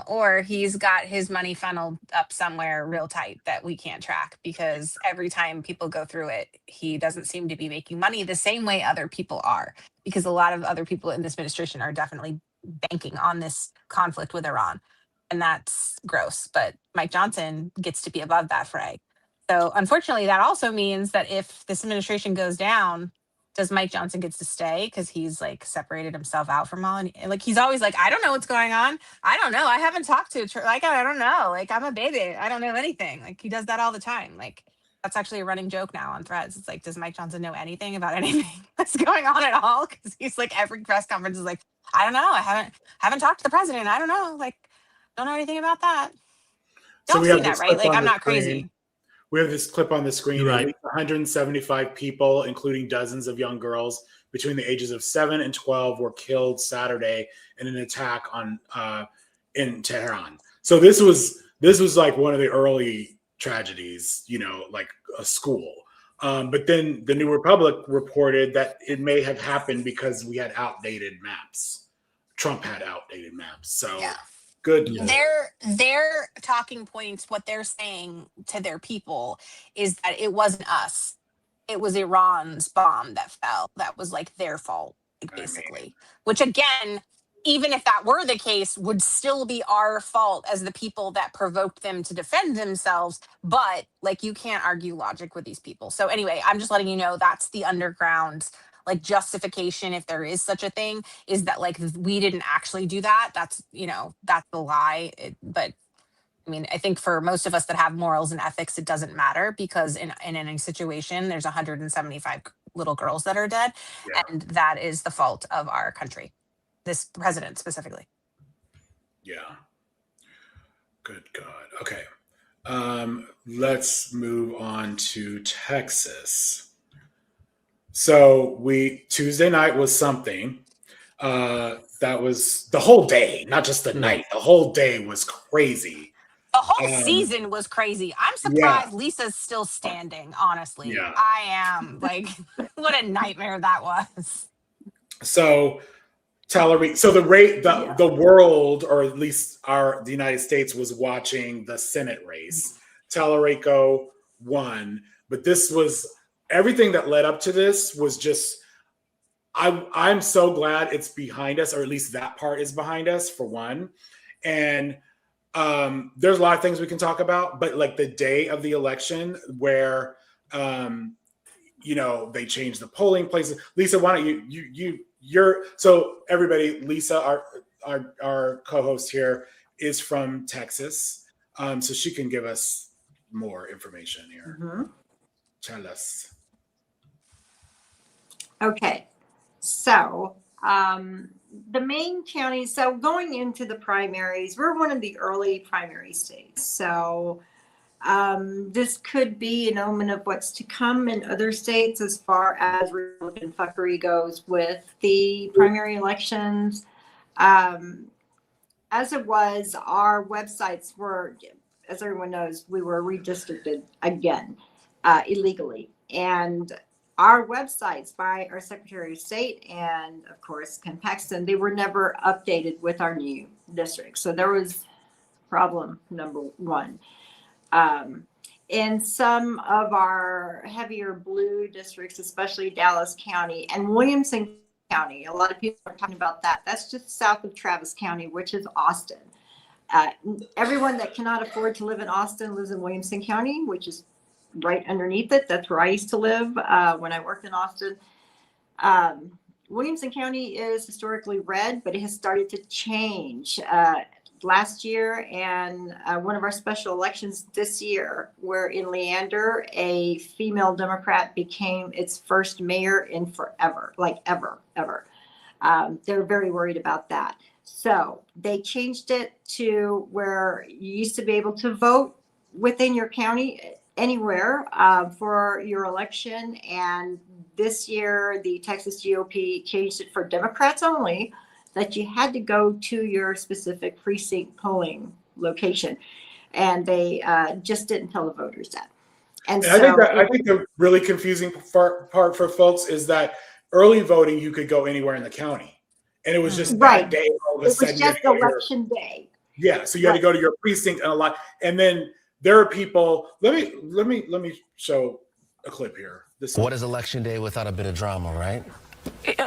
Or he's got his money funneled up somewhere real tight that we can't track, because every time people go through it, he doesn't seem to be making money the same way other people are, because a lot of other people in this administration are definitely banking on this conflict with Iran. And that's gross. But Mike Johnson gets to be above that fray. So unfortunately, that also means that if this administration goes down, does Mike Johnson gets to stay because he's like separated himself out from all, and like he's always like, I don't know what's going on. I don't know. I haven't talked to like I don't know. Like I'm a baby. I don't know anything. Like he does that all the time. Like that's actually a running joke now on Threads. It's like, does Mike Johnson know anything about anything that's going on at all? Because he's like every press conference is like, I don't know. I haven't talked to the president. I don't know. Like don't know anything about that. So Don't we see have that, this right? clip Like on I'm the not screen. crazy. We have this clip on the screen. Right. At least 175 people, including dozens of young girls between the ages of 7 and 12, were killed Saturday in an attack on in Tehran. So this was like one of the early tragedies, you know, like a school. But then the New Republic reported that it may have happened because we had outdated maps. Trump had outdated maps. So Yeah. good. Their talking points, what they're saying to their people is that it wasn't us. It was Iran's bomb that fell. That was like their fault, like, basically. Which again, even if that were the case, would still be our fault as the people that provoked them to defend themselves. But like you can't argue logic with these people. So anyway, I'm just letting you know that's the underground like justification, if there is such a thing, is that like we didn't actually do that. That's, you know, that's the lie. But I mean, I think for most of us that have morals and ethics, it doesn't matter because in any situation, there's 175 little girls that are dead. Yeah. And that is the fault of our country, this president specifically. Yeah. Good God. Okay. Let's move on to Texas. So Tuesday night was something. That was the whole day, not just the night. The whole day was crazy. The whole season was crazy. I'm surprised Lisa's still standing, honestly. Yeah. I am. Like, what a nightmare that was. So the world, or at least the United States, was watching the Senate race. Tallarico won, but this was everything that led up to this was just. I'm so glad it's behind us, or at least that part is behind us, for one. And there's a lot of things we can talk about, but like the day of the election where, you know, they changed the polling places. Lisa, why don't you're so everybody, Lisa, our co-host here, is from Texas. So she can give us more information here. Mm-hmm. Tell us. Okay. So the main counties, so going into the primaries, we're one of the early primary states. So this could be an omen of what's to come in other states as far as Republican fuckery goes with the primary elections. As it was, our websites were, as everyone knows, we were redistricted again illegally. And our websites by our Secretary of State and, of course, Ken Paxton, they were never updated with our new district. So there was problem number one. In some of our heavier blue districts, especially Dallas County and Williamson County, a lot of people are talking about that. That's just south of Travis County, which is Austin. Everyone that cannot afford to live in Austin lives in Williamson County, which is right underneath it. That's where I used to live when I worked in Austin. Williamson County is historically red, but it has started to change last year, and one of our special elections this year, where in Leander, a female Democrat became its first mayor in forever, like ever. They're very worried about that. So they changed it to where you used to be able to vote within your county anywhere for your election. And this year, the Texas GOP changed it for Democrats only, that you had to go to your specific precinct polling location. And they just didn't tell the voters that. And so I think the really confusing part for folks is that early voting, you could go anywhere in the county. And it was just that day. All of a sudden, it was just election day. Yeah. So you had to go to your precinct and a lot. And then there are people. Let me show a clip here. What is election day without a bit of drama, right?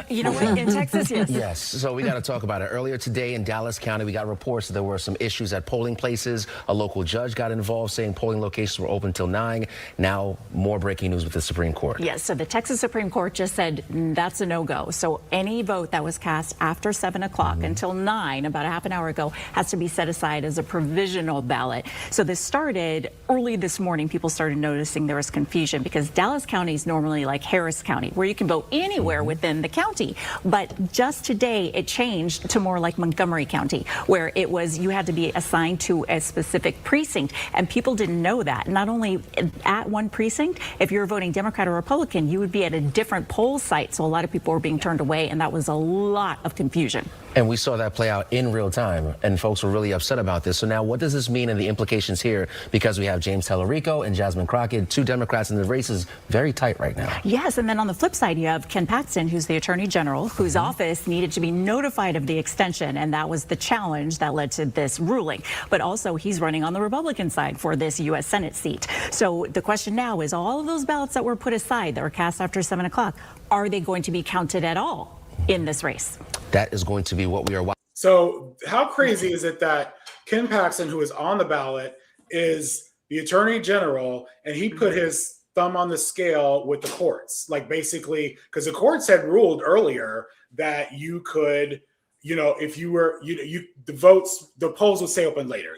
You know what? In Texas, yes. Yes. So we got to talk about it. Earlier today in Dallas County, we got reports that there were some issues at polling places. A local judge got involved, saying polling locations were open till 9. Now, more breaking news with the Supreme Court. Yes. So the Texas Supreme Court just said that's a no-go. So any vote that was cast after 7 o'clock until 9, about a half an hour ago, has to be set aside as a provisional ballot. So this started early this morning. People started noticing there was confusion because Dallas County is normally like Harris County, where you can vote anywhere within the county. But just today, it changed to more like Montgomery County, where it was you had to be assigned to a specific precinct. And people didn't know that. Not only at one precinct, if you're voting Democrat or Republican, you would be at a different poll site. So a lot of people were being turned away, and that was a lot of confusion. And we saw that play out in real time, and folks were really upset about this. So now what does this mean and the implications here? Because we have James Tallarico and Jasmine Crockett, 2 Democrats, and the race is very tight right now. Yes, and then on the flip side, you have Ken Paxton, who's the Attorney General, whose office needed to be notified of the extension, and that was the challenge that led to this ruling. But also, he's running on the Republican side for this U.S. Senate seat. So the question now is, all of those ballots that were put aside, that were cast after 7 o'clock, are they going to be counted at all in this race? That is going to be what we are watching. So how crazy is it that Ken Paxton, who is on the ballot, is the Attorney General, and he put his thumb on the scale with the courts? Like, basically, because the courts had ruled earlier that you could, if you were, the polls would stay open later,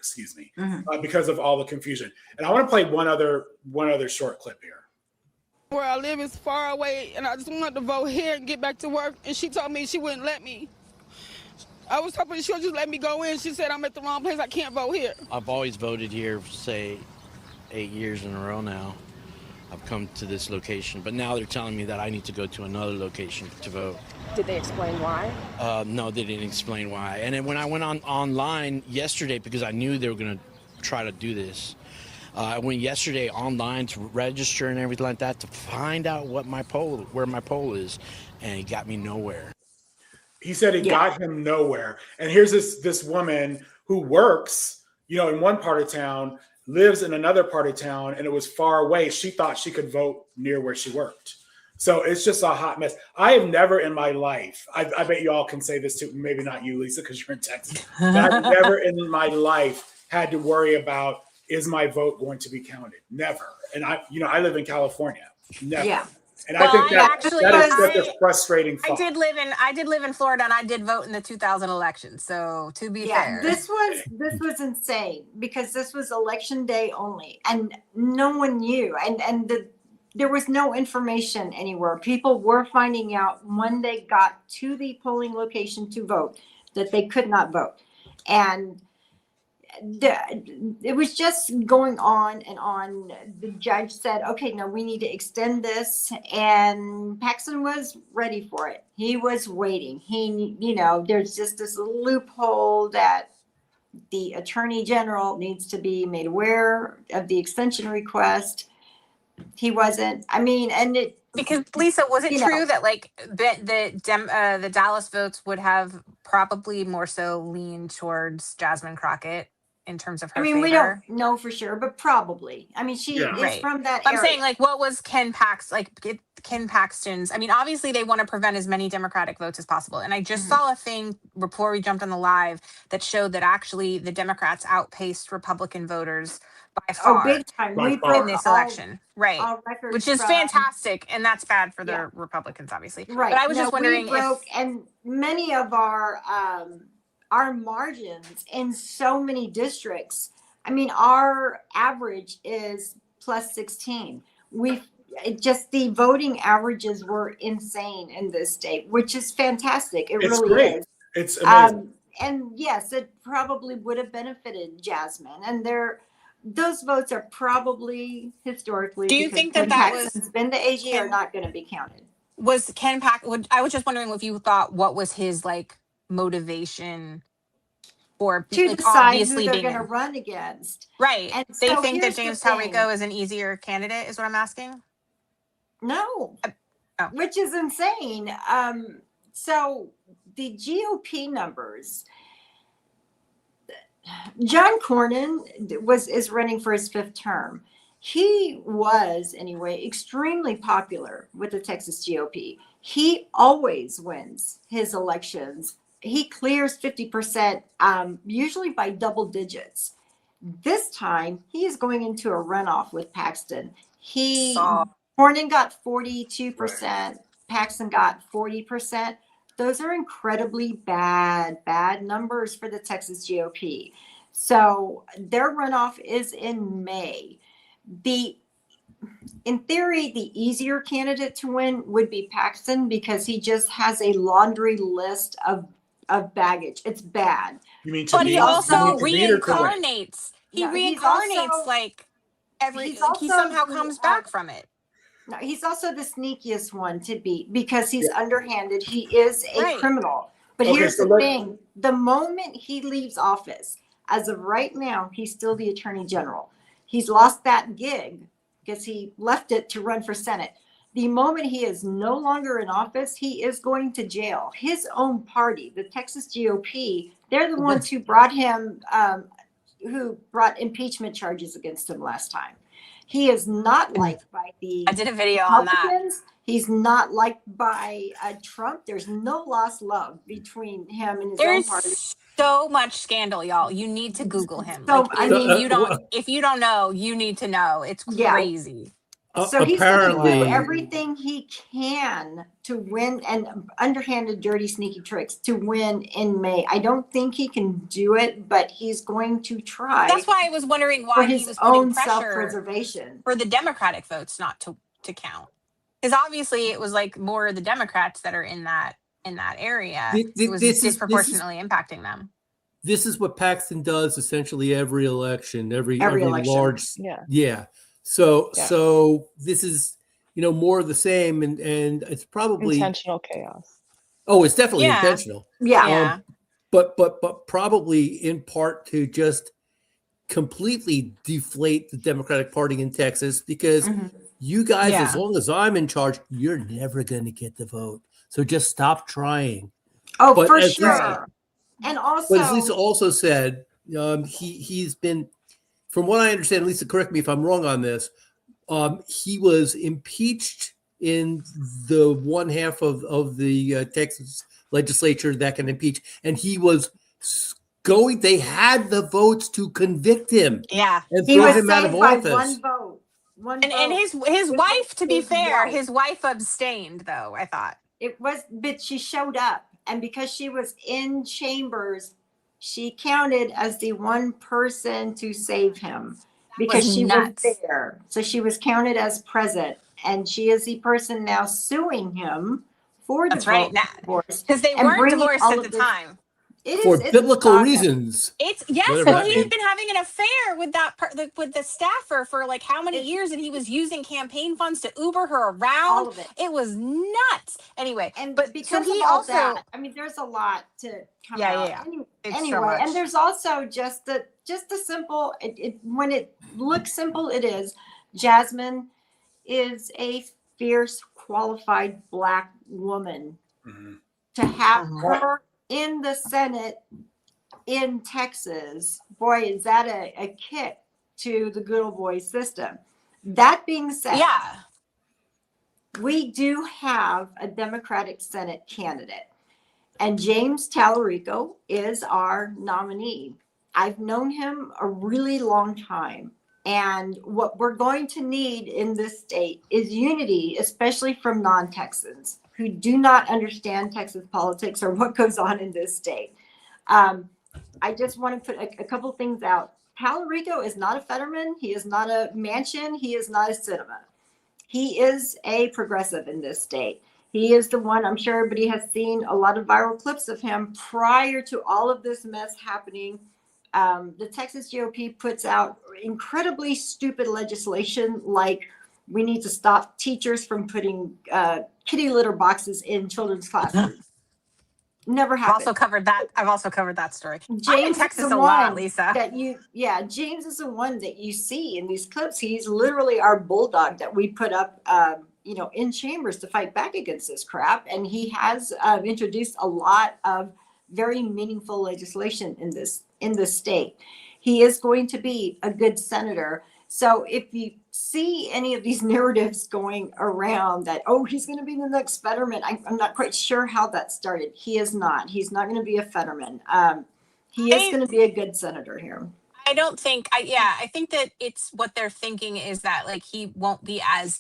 because of all the confusion. And I want to play one other short clip here. Where I live is far away, and I just wanted to vote here and get back to work, and she told me she wouldn't let me. I was hoping she'll just let me go in. She said I'm at the wrong place. I can't vote here. I've always voted here, say, 8 years in a row now. I've come to this location, but now they're telling me that I need to go to another location to vote. Did they explain why? No, they didn't explain why. And then when I went online yesterday, because I knew they were going to try to do this, I went yesterday online to register and everything like that to find out where my poll is, and it got me nowhere. He said it got him nowhere. And here's this woman who works, in one part of town, lives in another part of town, and it was far away. She thought she could vote near where she worked. So it's just a hot mess. I have never in my life, I bet you all can say this too, maybe not you, Lisa, because you're in Texas, but I've never in my life had to worry about, is my vote going to be counted? Never. And I live in California. Never. Yeah. And I think that is such a frustrating thought. I did live in Florida, and I did vote in the 2000 election. So to be fair, this was insane, because this was election day only, and no one knew, and there was no information anywhere. People were finding out when they got to the polling location to vote that they could not vote, and it was just going on and on. The judge said, okay, no, we need to extend this. And Paxton was ready for it. He was waiting. There's just this loophole that the Attorney General needs to be made aware of the extension request. He wasn't. Because Lisa, was it true that the Dallas votes would have probably more so leaned towards Jasmine Crockett in terms of her favor? We don't know for sure, but probably. She is from that area. I'm saying, what was Ken Paxton's? Obviously they want to prevent as many Democratic votes as possible. And I just saw a thing before we jumped on the live that showed that actually the Democrats outpaced Republican voters by far big time. in this election. Right. Which is fantastic. And that's bad for the Republicans, obviously. Right. But I was just wondering and many of our margins in so many districts, our average is plus 16. The voting averages were insane in this state, which is fantastic. It's really great. Is. It's amazing. And yes, it probably would have benefited Jasmine. And those votes are probably historically. Do you think that Paxton's been the AG are not going to be counted? Was Ken Paxton? I was just wondering if you thought what was his motivation for to decide who they're going to run against. Right. And they so think that James Tallarico is an easier candidate, is what I'm asking? No. Which is insane. So the GOP numbers, John Cornyn is running for his 5th term. He was, anyway, extremely popular with the Texas GOP. He always wins his elections. He clears 50%, usually by double digits. This time, he is going into a runoff with Paxton. Cornyn got 42%, Paxton got 40%. Those are incredibly bad numbers for the Texas GOP. So their runoff is in May. In theory, the easier candidate to win would be Paxton because he just has a laundry list of baggage. It's bad. You mean to But lead? he also You mean to lead or to win? reincarnates. He No, he's reincarnates also- like he's like he also somehow the, comes back from it. No, he's also the sneakiest one to beat because he's underhanded. He is a criminal. But Okay, here's so the let- thing. The moment he leaves office, as of right now, he's still the attorney general. He's lost that gig because he left it to run for Senate. The moment he is no longer in office, he is going to jail. His own party, the Texas GOP, they're the ones who brought him, who brought impeachment charges against him last time. He is not liked by the I did a video on that. Republicans. He's not liked by Trump. There's no lost love between him and his own party. There's so much scandal, y'all. You need to Google him. So, Like, I mean, if you don't know, you need to know. It's crazy. So he's going to apparently- do everything he can to win, and underhanded, dirty, sneaky tricks to win in May. I don't think he can do it, but he's going to try. That's why I was wondering for why he his was putting own pressure self-preservation. for the Democratic votes not to count. Because obviously it was like more of the Democrats that are in that area. It was disproportionately impacting them. This is what Paxton does essentially every election, every election. large. Yeah. So this is, more of the same, and it's probably Intentional chaos. Oh, it's definitely intentional. Yeah. But probably in part to just completely deflate the Democratic Party in Texas, because you guys, as long as I'm in charge, you're never going to get the vote. So just stop trying. Oh, But for as sure. And also, But as Lisa also said, he's been, from what I understand, Lisa, correct me if I'm wrong on this, he was impeached in the one half of the Texas legislature that can impeach, and he was they had the votes to convict him. Yeah. And he throw was him out of saved by office. one vote. And his wife, to be fair, his wife abstained, though, I thought. But she showed up, and because she was in chambers, she counted as the one person to save him because she was there. So she was counted as present, and she is the person now suing him for divorce. Because they weren't divorced at the time. For biblical reasons. It's Whatever well, that he had means. been having an affair with with the staffer for like how many years, and he was using campaign funds to Uber her around. All of it. It was nuts. Anyway, But because so he of all also that, I mean, there's a lot to come out. Yeah. It's so Anyway, much. and there's also just the simple. When it looks simple, it is. Jasmine is a fierce, qualified Black woman. To have her in the Senate in Texas, boy, is that a kick to the good old boy system. That being said, we do have a Democratic Senate candidate, and James Tallarico is our nominee. I've known him a really long time, and what we're going to need in this state is unity, especially from non-Texans who do not understand Texas politics or what goes on in this state. I just want to put a couple things out. Tallarico is not a Fetterman. He is not a Manchin. He is not a Sinema. He is a progressive in this state. He is the one, I'm sure everybody has seen a lot of viral clips of him prior to all of this mess happening. The Texas GOP puts out incredibly stupid legislation, like we need to stop teachers from putting kitty litter boxes in children's classrooms. Never happened. I've also covered that story. James I'm in is Texas the a lot, one Lisa. James is the one that you see in these clips. He's literally our bulldog that we put up, in chambers to fight back against this crap. And he has introduced a lot of very meaningful legislation in this state. He is going to be a good senator. So if you see any of these narratives going around that, oh, he's going to be the next Fetterman, I'm not quite sure how that started. He is not. He's not going to be a Fetterman. He is going to be a good senator here. I don't think I think that it's what they're thinking is that like he won't be as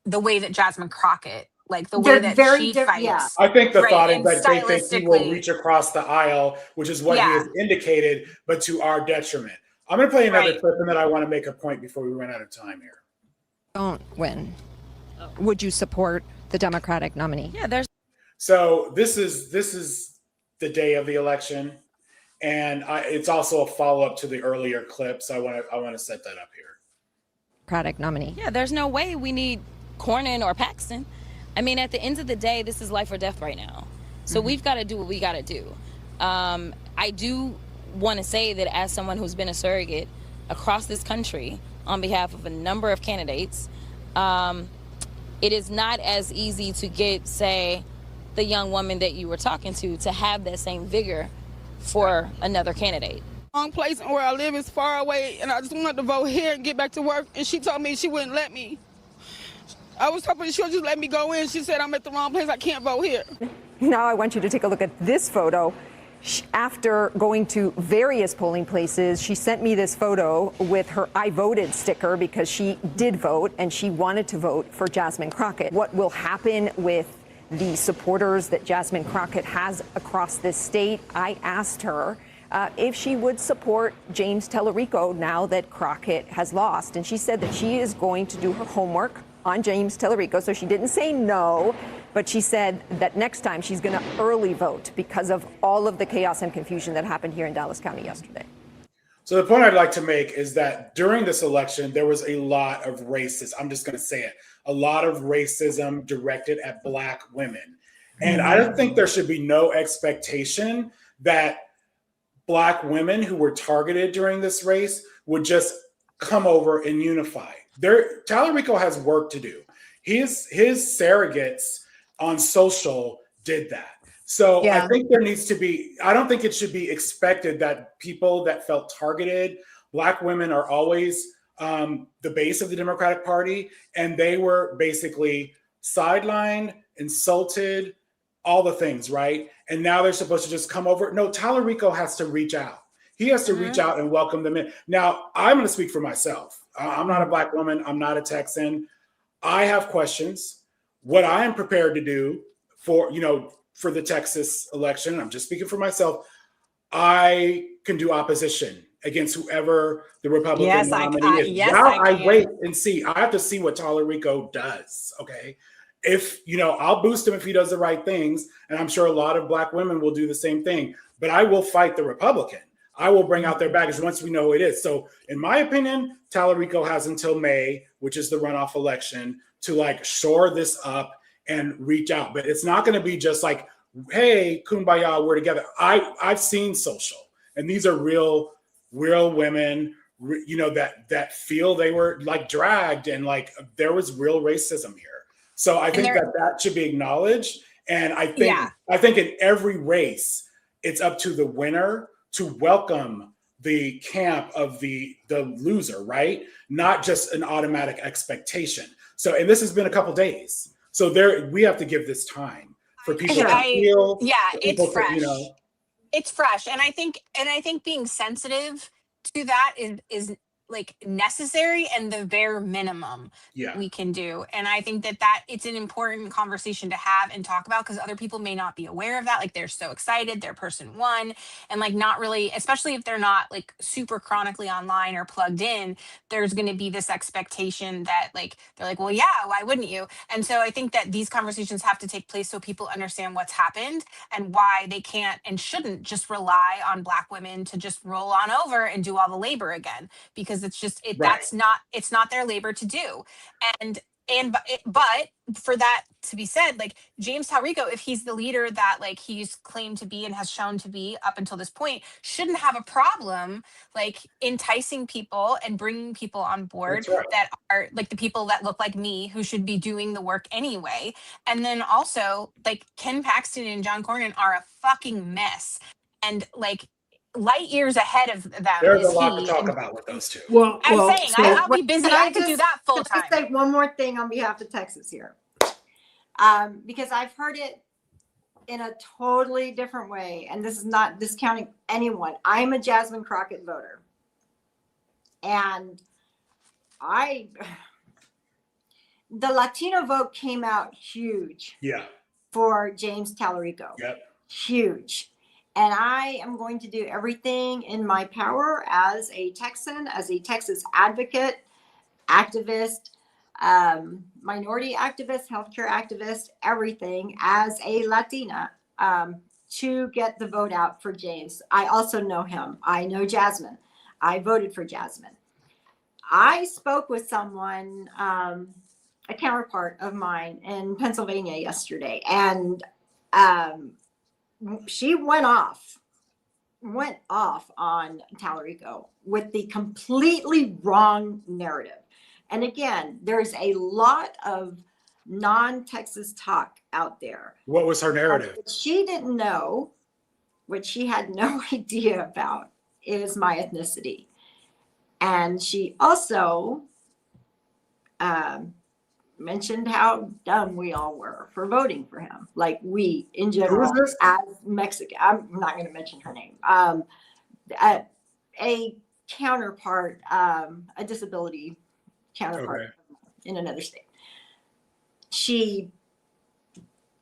the way that Jasmine Crockett, like the way that she fights. Yeah. I think the thought is and that they think he will stylistically- reach across the aisle, which is what he has indicated, but to our detriment. I'm going to play another clip, and then I want to make a point before we run out of time here. Don't win. Would you support the Democratic nominee? Yeah, there's. So this is the day of the election, and it's also a follow up to the earlier clip. So I want to set that up here. Democratic nominee. Yeah, there's no way we need Cornyn or Paxton. I mean, at the end of the day, this is life or death right now. So we've got to do what we got to do. I do want to say that as someone who's been a surrogate across this country on behalf of a number of candidates, it is not as easy to get, say, the young woman that you were talking to have that same vigor for another candidate. Wrong place and where I live is far away, and I just wanted to vote here and get back to work, and she told me she wouldn't let me. I was hoping she'll just let me go in. She said I'm at the wrong place. I can't vote here. Now I want you to take a look at this photo. After going to various polling places, she sent me this photo with her I voted sticker because she did vote and she wanted to vote for Jasmine Crockett. What will happen with the supporters that Jasmine Crockett has across this state? I asked her if she would support James Tellerico now that Crockett has lost. And she said that she is going to do her homework on James Tellerico. So she didn't say no, but she said that next time she's going to early vote because of all of the chaos and confusion that happened here in Dallas County yesterday. So the point I'd like to make is that during this election, there was a lot of racism. I'm just going to say it. A lot of racism directed at Black women. And I don't think there should be no expectation that Black women who were targeted during this race would just come over and unify. Tallarico has work to do. His surrogates on social did that. So I think there needs to be, I don't think it should be expected that people that felt targeted, Black women are always the base of the Democratic Party, and they were basically sidelined, insulted, all the things, right? And now they're supposed to just come over. No, Tallarico has to reach out. He has to reach out and welcome them in. Now, I'm going to speak for myself. I'm not a Black woman. I'm not a Texan. I have questions. What I am prepared to do for the Texas election, I'm just speaking for myself, I can do opposition against whoever the Republican nominee is. I wait and see. I have to see what Tallarico does, okay? If, I'll boost him if he does the right things, and I'm sure a lot of Black women will do the same thing, but I will fight the Republican. I will bring out their baggage once we know who it is. So in my opinion, Tallarico has until May, which is the runoff election, to shore this up and reach out. But it's not going to be just like, hey, kumbaya, we're together. I've seen social, and these are real women, that feel they were dragged, and there was real racism here. So I think that should be acknowledged. And I think in every race, it's up to the winner to welcome the camp of the loser, right? Not just an automatic expectation. So, and this has been a couple days. So we have to give this time for people to feel. Yeah, it's fresh. It's fresh. And I think being sensitive to that is necessary and the bare minimum we can do. And I think that it's an important conversation to have and talk about, because other people may not be aware of that. They're so excited, they're person one, and not really, especially if they're not super chronically online or plugged in, there's going to be this expectation that they're well, yeah, why wouldn't you? And so I think that these conversations have to take place so people understand what's happened and why they can't and shouldn't just rely on Black women to just roll on over and do all the labor again, because it's just that's not, it's not their labor to do. But for that to be said, James Tallarico, if he's the leader that he's claimed to be and has shown to be up until this point, shouldn't have a problem enticing people and bringing people on board that are the people that look like me, who should be doing the work anyway. And then also Ken Paxton and John Cornyn are a fucking mess. And light years ahead of them. There's Is a lot to he? talk And about with those two. I'm saying I'll be busy. Can I could do just- that full can time. I say one more thing on behalf of Texas here, because I've heard it in a totally different way, and this is not discounting anyone. I'm a Jasmine Crockett voter, and the Latino vote came out huge. Yeah. For James Tallarico. Yep. Huge. And I am going to do everything in my power as a Texan, as a Texas advocate, activist, minority activist, healthcare activist, everything as a Latina, to get the vote out for James. I also know him. I know Jasmine. I voted for Jasmine. I spoke with someone, a counterpart of mine in Pennsylvania yesterday, and she went off on Tallarico with the completely wrong narrative. And again, there's a lot of non-Texas talk out there. What was her narrative? What she didn't know, what she had no idea about, is my ethnicity. And she also mentioned how dumb we all were for voting for him. Like we, in general, as Mexican, I'm not going to mention her name, a counterpart, a disability counterpart in another state. She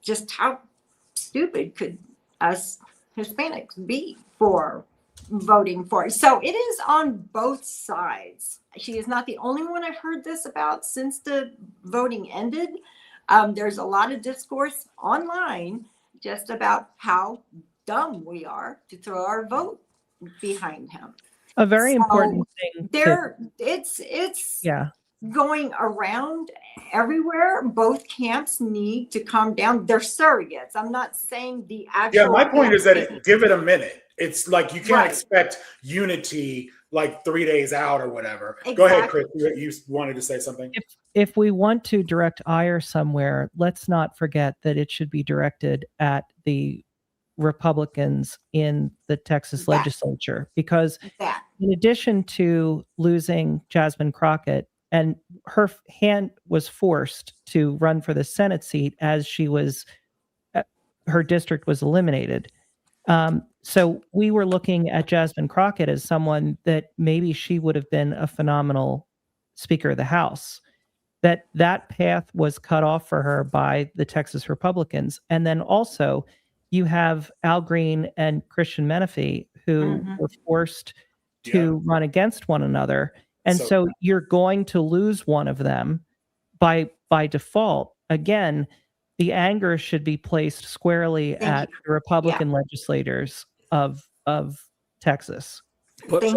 just, how stupid could us Hispanics be for voting for it? So it is on both sides. She is not the only one I've heard this about since the voting ended. There's a lot of discourse online just about how dumb we are to throw our vote behind him. A very important thing. It's going around everywhere. Both camps need to calm down. They're surrogates. I'm not saying the actual. Yeah, my point is that give it a minute. It's like you can't expect unity like 3 days out or whatever. Exactly. Go ahead, Chris. You wanted to say something. If we want to direct ire somewhere, let's not forget that it should be directed at the Republicans in the Texas legislature, because in addition to losing Jasmine Crockett, and her hand was forced to run for the Senate seat as she was, her district was eliminated. So we were looking at Jasmine Crockett as someone that maybe she would have been a phenomenal Speaker of the House. That path was cut off for her by the Texas Republicans. And then also you have Al Green and Christian Menefee, who were forced to run against one another. And so you're going to lose one of them by default. Again, the anger should be placed squarely at the Republican legislators of Texas. But I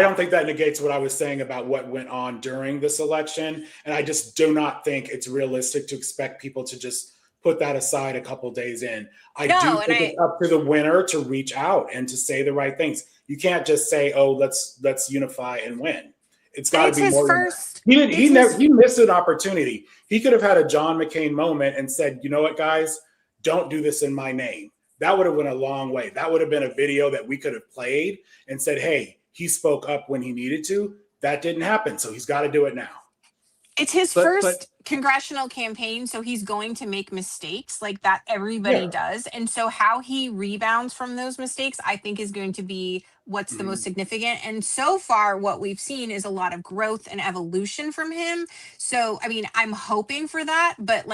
don't think that negates what I was saying about what went on during this election. And I just do not think it's realistic to expect people to just put that aside a couple days in. I do think it's up to the winner to reach out and to say the right things. You can't just say, "Oh, let's unify and win." It's got to be more than that. He missed an opportunity. He could have had a John McCain moment and said, "You know what, guys, don't do this in my name." That would have went a long way. That would have been a video that we could have played and said, "Hey, he spoke up when he needed to." That didn't happen, so he's got to do it now. It's his first congressional campaign, so he's going to make mistakes like that. Everybody does. And so how he rebounds from those mistakes, I think, is going to be what's the most significant. And so far, what we've seen is a lot of growth and evolution from him. So, I mean, I'm hoping for that, but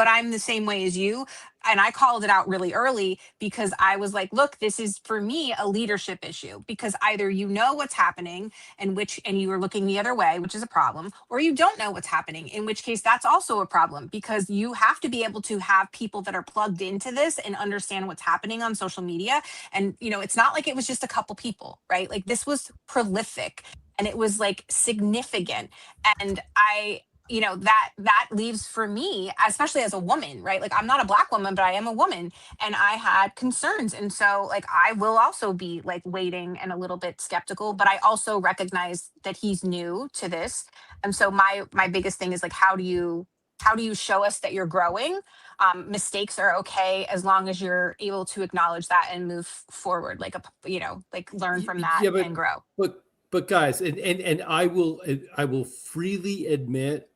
I'm the same way as you. And I called it out really early because I was like, look, this is for me a leadership issue, because either you know what's happening and you are looking the other way, which is a problem, or you don't know what's happening, in which case that's also a problem, because you have to be able to have people that are plugged into this and understand what's happening on social media. And, it's not like it was just a couple people, right? Like this was prolific and it was like significant. And that leaves for me, especially as a woman, right? Like I'm not a Black woman, but I am a woman, and I had concerns. And so I will also be waiting and a little bit skeptical, but I also recognize that he's new to this. And so my biggest thing is how do you how do you show us that you're growing? Mistakes are okay as long as you're able to acknowledge that and move forward, like learn from that and grow. But guys, and I will freely admit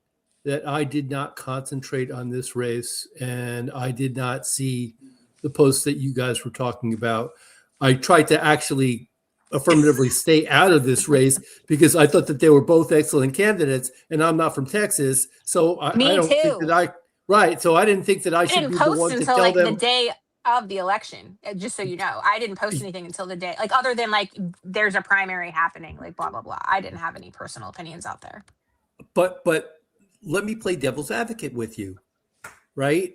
that I did not concentrate on this race, and I did not see the posts that you guys were talking about. I tried to actually affirmatively stay out of this race because I thought that they were both excellent candidates, and I'm not from Texas, so I don't think that so I didn't think that I should be the one to tell them. The day of the election, just so you know, I didn't post anything until the day, like other than like there's a primary happening, like blah blah blah. I didn't have any personal opinions out there. But let me play devil's advocate with you, right?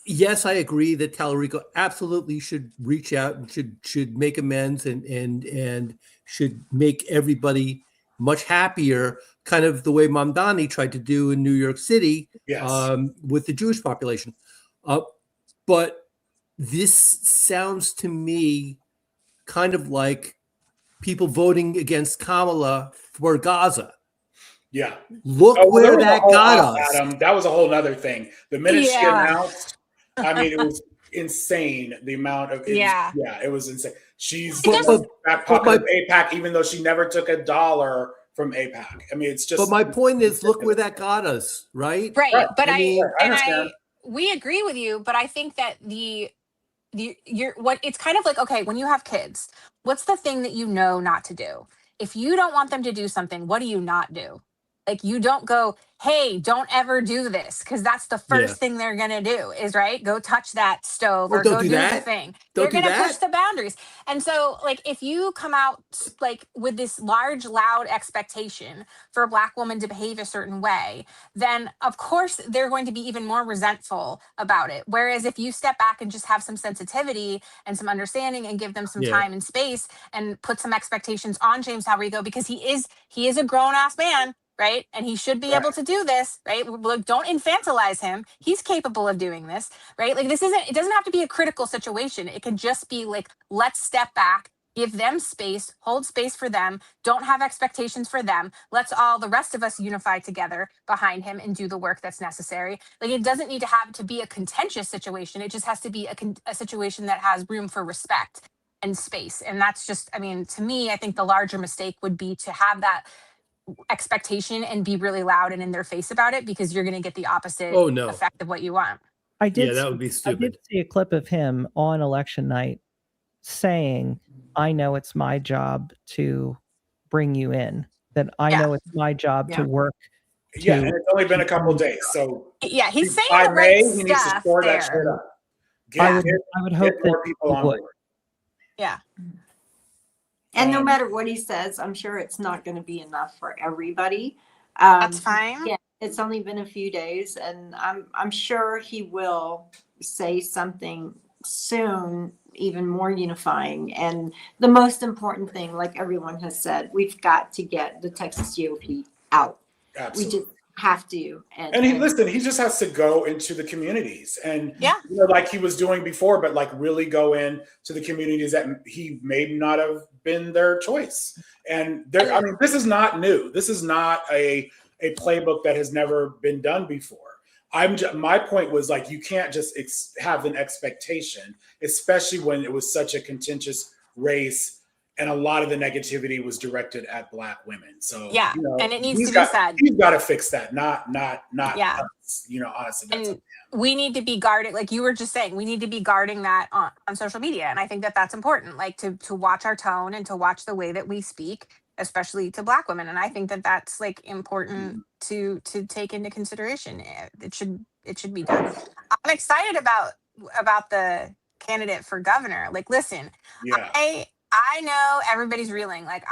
Yes, I agree that Tallarico absolutely should reach out and should make amends and should make everybody much happier, kind of the way Mamdani tried to do in New York City with the Jewish population. But this sounds to me kind of like people voting against Kamala for Gaza. Yeah. Look where that got us. Adam, that was a whole nother thing. The minute she announced, I mean, it was insane. The amount of it was insane. She's back pocket of AIPAC, even though she never took $1 from AIPAC. I mean, it's just. But my point is, look where that got us, right? Right. But we agree with you. But I think that it's kind of like, okay, when you have kids, what's the thing that you know not to do? If you don't want them to do something, what do you not do? Like, you don't go, hey, don't ever do this, because that's the first thing they're going to do is, go touch that stove or go do the thing. They're going to push the boundaries. And so, like, if you come out, like, with this large, loud expectation for a Black woman to behave a certain way, then, of course, they're going to be even more resentful about it. Whereas if you step back and just have some sensitivity and some understanding and give them some time and space and put some expectations on James Tallarico, because he is a grown-ass man, right? And he should be able to do this, right? Look, don't infantilize him. He's capable of doing this, right? Like, it doesn't have to be a critical situation. It can just be like, let's step back, give them space, hold space for them, don't have expectations for them. Let's all, the rest of us, unify together behind him and do the work that's necessary. Like, it doesn't need to have to be a contentious situation. It just has to be a situation that has room for respect and space. And that's just, I mean, to me, I think the larger mistake would be to have that expectation and be really loud and in their face about it, because you're going to get the opposite effect of what you want. That would be stupid. I did see a clip of him on election night saying, I know it's my job to bring you in, that I know it's my job to work. And it's only been a couple of days. So he's saying by the right May, he needs to score that shit up. I would hope that people on board. Yeah. And no matter what he says, I'm sure it's not going to be enough for everybody. That's fine. Yeah, it's only been a few days, and I'm sure he will say something soon, even more unifying. And the most important thing, like everyone has said, we've got to get the Texas GOP out. Absolutely. We just have to. And he just has to go into the communities and, like he was doing before, but like really go in to the communities that he may not have been their choice. And I mean, this is not new. This is not a playbook that has never been done before. My point was, like, you can't just have an expectation, especially when it was such a contentious race. And a lot of the negativity was directed at Black women. So and it needs to be said. He's got to fix that, not us. Honestly, and we need to be guarding, like you were just saying, we need to be guarding that on social media. And I think that that's important, like to watch our tone and to watch the way that we speak, especially to Black women. And I think that that's like important to take into consideration. It should be done. I'm excited about the candidate for governor. Like, listen, I know everybody's reeling. Like,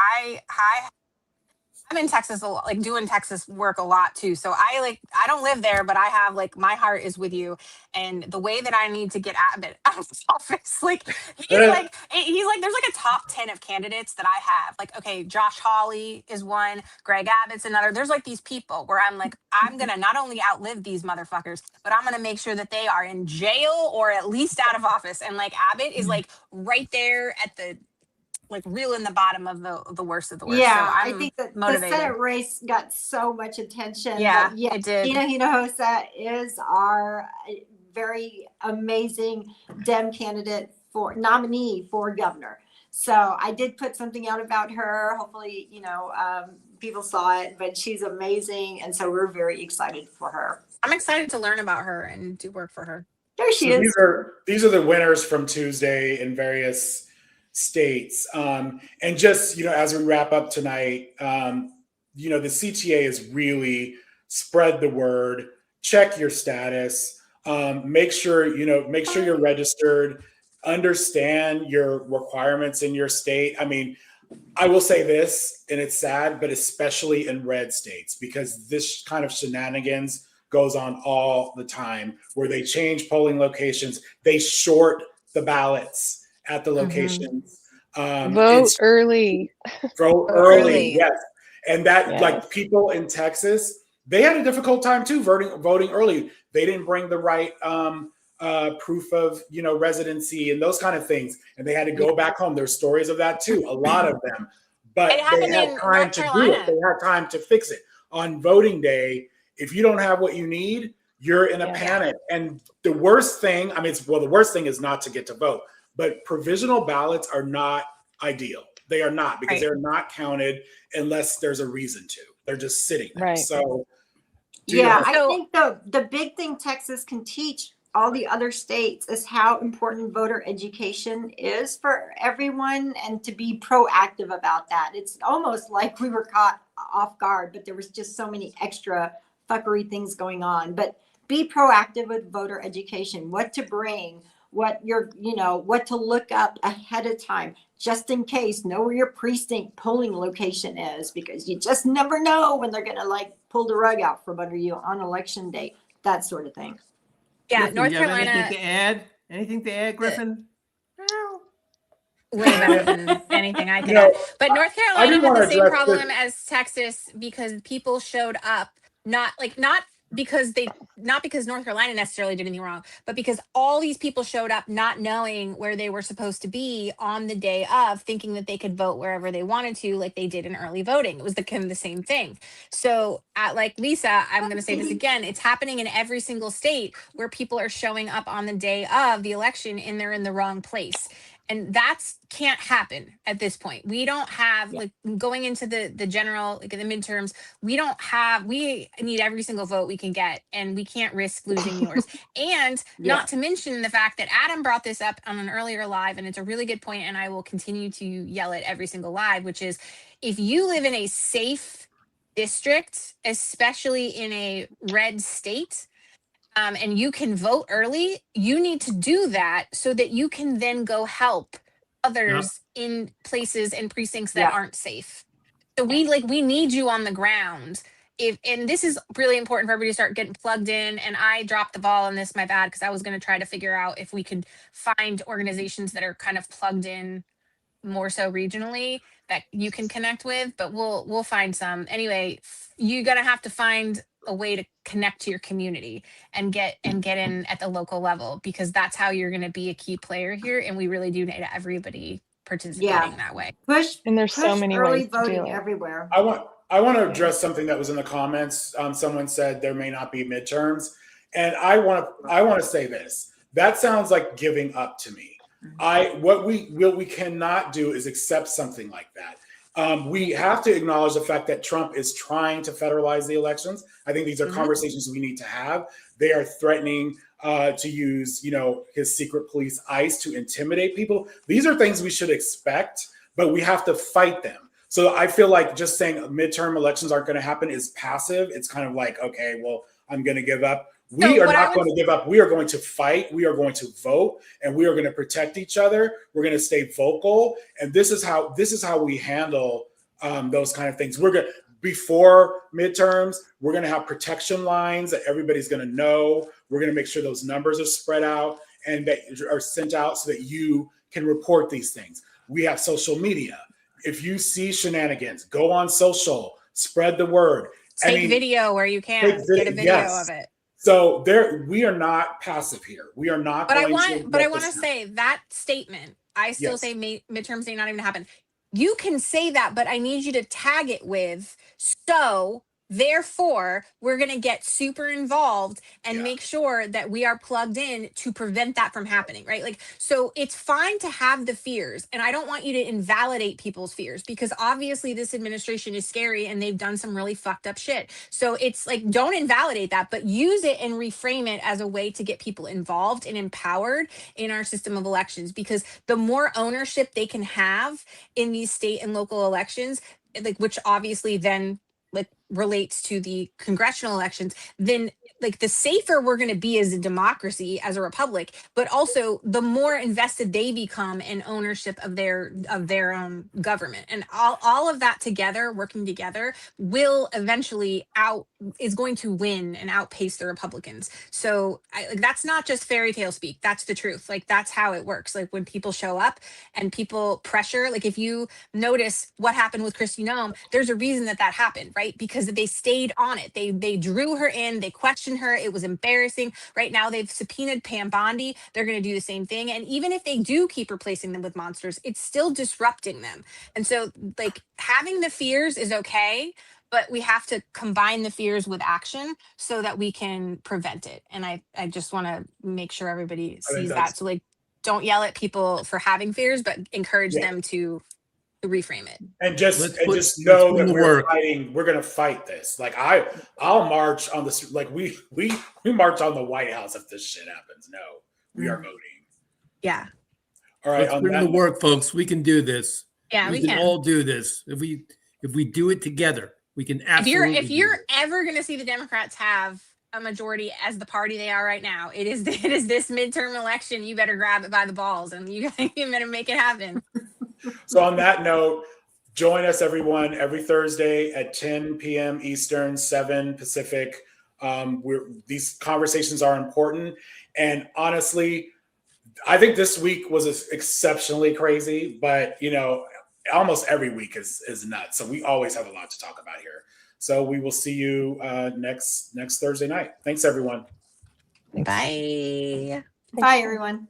I'm in Texas a lot, like doing Texas work a lot too. So I don't live there, but I have, like, my heart is with you. And the way that I need to get Abbott out of his office, like he's like, there's like a top 10 of candidates that I have. Like, okay, Josh Hawley is one, Greg Abbott's another. There's like these people where I'm like, I'm gonna not only outlive these motherfuckers, but I'm gonna make sure that they are in jail or at least out of office. And like Abbott is like right there at the like real in the bottom of the worst of the worst. Yeah, so I I'm think that motivated. the Senate race got so much attention. Yeah, but yeah, it did. Tina Hinojosa is our very amazing Dem candidate for nominee for governor. So I did put something out about her. Hopefully, people saw it, but she's amazing. And so we're very excited for her. I'm excited to learn about her and do work for her. There she is. These are the winners from Tuesday in various states. And just, as we wrap up tonight, the CTA is really spread the word, check your status, make sure you're registered, understand your requirements in your state. I mean, I will say this, and it's sad, but especially in red states, because this kind of shenanigans goes on all the time, where they change polling locations, they short the ballots at the locations. Vote early. Vote early, yes. And that, like, people in Texas, they had a difficult time too voting early. They didn't bring the right proof of residency and those kind of things, and they had to go back home. There's stories of that too, a lot of them. But It happened they had in time North to do Carolina. it. They had time to fix it. On voting day, if you don't have what you need, you're in a panic. And the worst thing, the worst thing is not to get to vote, but provisional ballots are not ideal. They are not, because they're not counted unless there's a reason to. They're just sitting there. Right. So I think the big thing Texas can teach all the other states is how important voter education is for everyone, and to be proactive about that. It's almost like we were caught off guard, but there was just so many extra fuckery things going on. But be proactive with voter education, what to bring, what to look up ahead of time, just in case. Know where your precinct polling location is, because you just never know when they're going to pull the rug out from under you on election day, that sort of thing. Yeah, Griffin, North you have Carolina. Anything to add, Griffin? Way better than anything I can add. But North Carolina had the same problem as Texas, because people showed up not because North Carolina necessarily did anything wrong, but because all these people showed up not knowing where they were supposed to be on the day of, thinking that they could vote wherever they wanted to, like they did in early voting. It was the same thing. So like Lisa, I'm going to say this again, it's happening in every single state where people are showing up on the day of the election and they're in the wrong place. And that's can't happen at this point. We don't have going into the general, in the midterms, we need every single vote we can get, and we can't risk losing yours. And not to mention the fact that Adam brought this up on an earlier live, and it's a really good point, and I will continue to yell it every single live, which is, if you live in a safe district, especially in a red state, and you can vote early, you need to do that so that you can then go help others in places and precincts that aren't safe. So we need you on the ground. And this is really important for everybody to start getting plugged in. And I dropped the ball on this, my bad, because I was going to try to figure out if we could find organizations that are kind of plugged in more so regionally that you can connect with, but we'll find some. Anyway, you're going to have to find a way to connect to your community and get in at the local level, because that's how you're going to be a key player here. And we really do need everybody participating that way. And there's so many early ways to voting do it. everywhere. I want to address something that was in the comments. Someone said there may not be midterms, and I want to say this. That sounds like giving up to me. What we cannot do is accept something like that. We have to acknowledge the fact that Trump is trying to federalize the elections. I think these are conversations we need to have. They are threatening to use, his secret police, ICE, to intimidate people. These are things we should expect, but we have to fight them. So I feel like just saying midterm elections aren't going to happen is passive. It's kind of like, okay, well, I'm going to give up. We are not going to give up. We are going to fight. We are going to vote, and we are going to protect each other. We're going to stay vocal, and this is how we handle those kind of things. Before midterms, we're going to have protection lines that everybody's going to know. We're going to make sure those numbers are spread out and that are sent out so that you can report these things. We have social media. If you see shenanigans, go on social, spread the word. Take video where you can. Get a video of it. So we are not passive here. We are not. But I want to say that statement. I still Yes. say midterms may not even happen. You can say that, but I need you to tag it with, so therefore we're going to get super involved and make sure that we are plugged in to prevent that from happening, right? Like, so it's fine to have the fears, and I don't want you to invalidate people's fears, because obviously this administration is scary and they've done some really fucked up shit. So it's like, don't invalidate that, but use it and reframe it as a way to get people involved and empowered in our system of elections, because the more ownership they can have in these state and local elections, like, which obviously then like relates to the congressional elections, then like the safer we're going to be as a democracy, as a republic, but also the more invested they become in ownership of their government, and all of that together, working together, will eventually is going to win and outpace the Republicans. So like, that's not just fairy tale speak, that's the truth. Like, that's how it works. Like, when people show up and people pressure, like if you notice what happened with Kristi Noem, there's a reason that happened, right? Because they stayed on it. They drew her in, they questioned her. It was embarrassing. Right now they've subpoenaed Pam Bondi. They're going to do the same thing. And even if they do keep replacing them with monsters, it's still disrupting them. And so like, having the fears is okay, but we have to combine the fears with action so that we can prevent it. And I just want to make sure everybody sees that. So like, don't yell at people for having fears, but encourage them to reframe it. And just know that we're fighting. We're gonna fight this. Like, I'll march on this. Like, we march on the White House if this shit happens. No, we are voting. Yeah. All right. Let's put in the work, folks. We can do this. Yeah, we can all do this. If we do it together, we can absolutely. If you're ever gonna see the Democrats have a majority as the party they are right now, it is this midterm election. You better grab it by the balls and you better make it happen. So on that note, join us, everyone, every Thursday at 10 p.m. Eastern, 7 Pacific. These conversations are important. And honestly, I think this week was exceptionally crazy, but almost every week is nuts. So we always have a lot to talk about here. So we will see you next Thursday night. Thanks, everyone. Bye. Bye, everyone.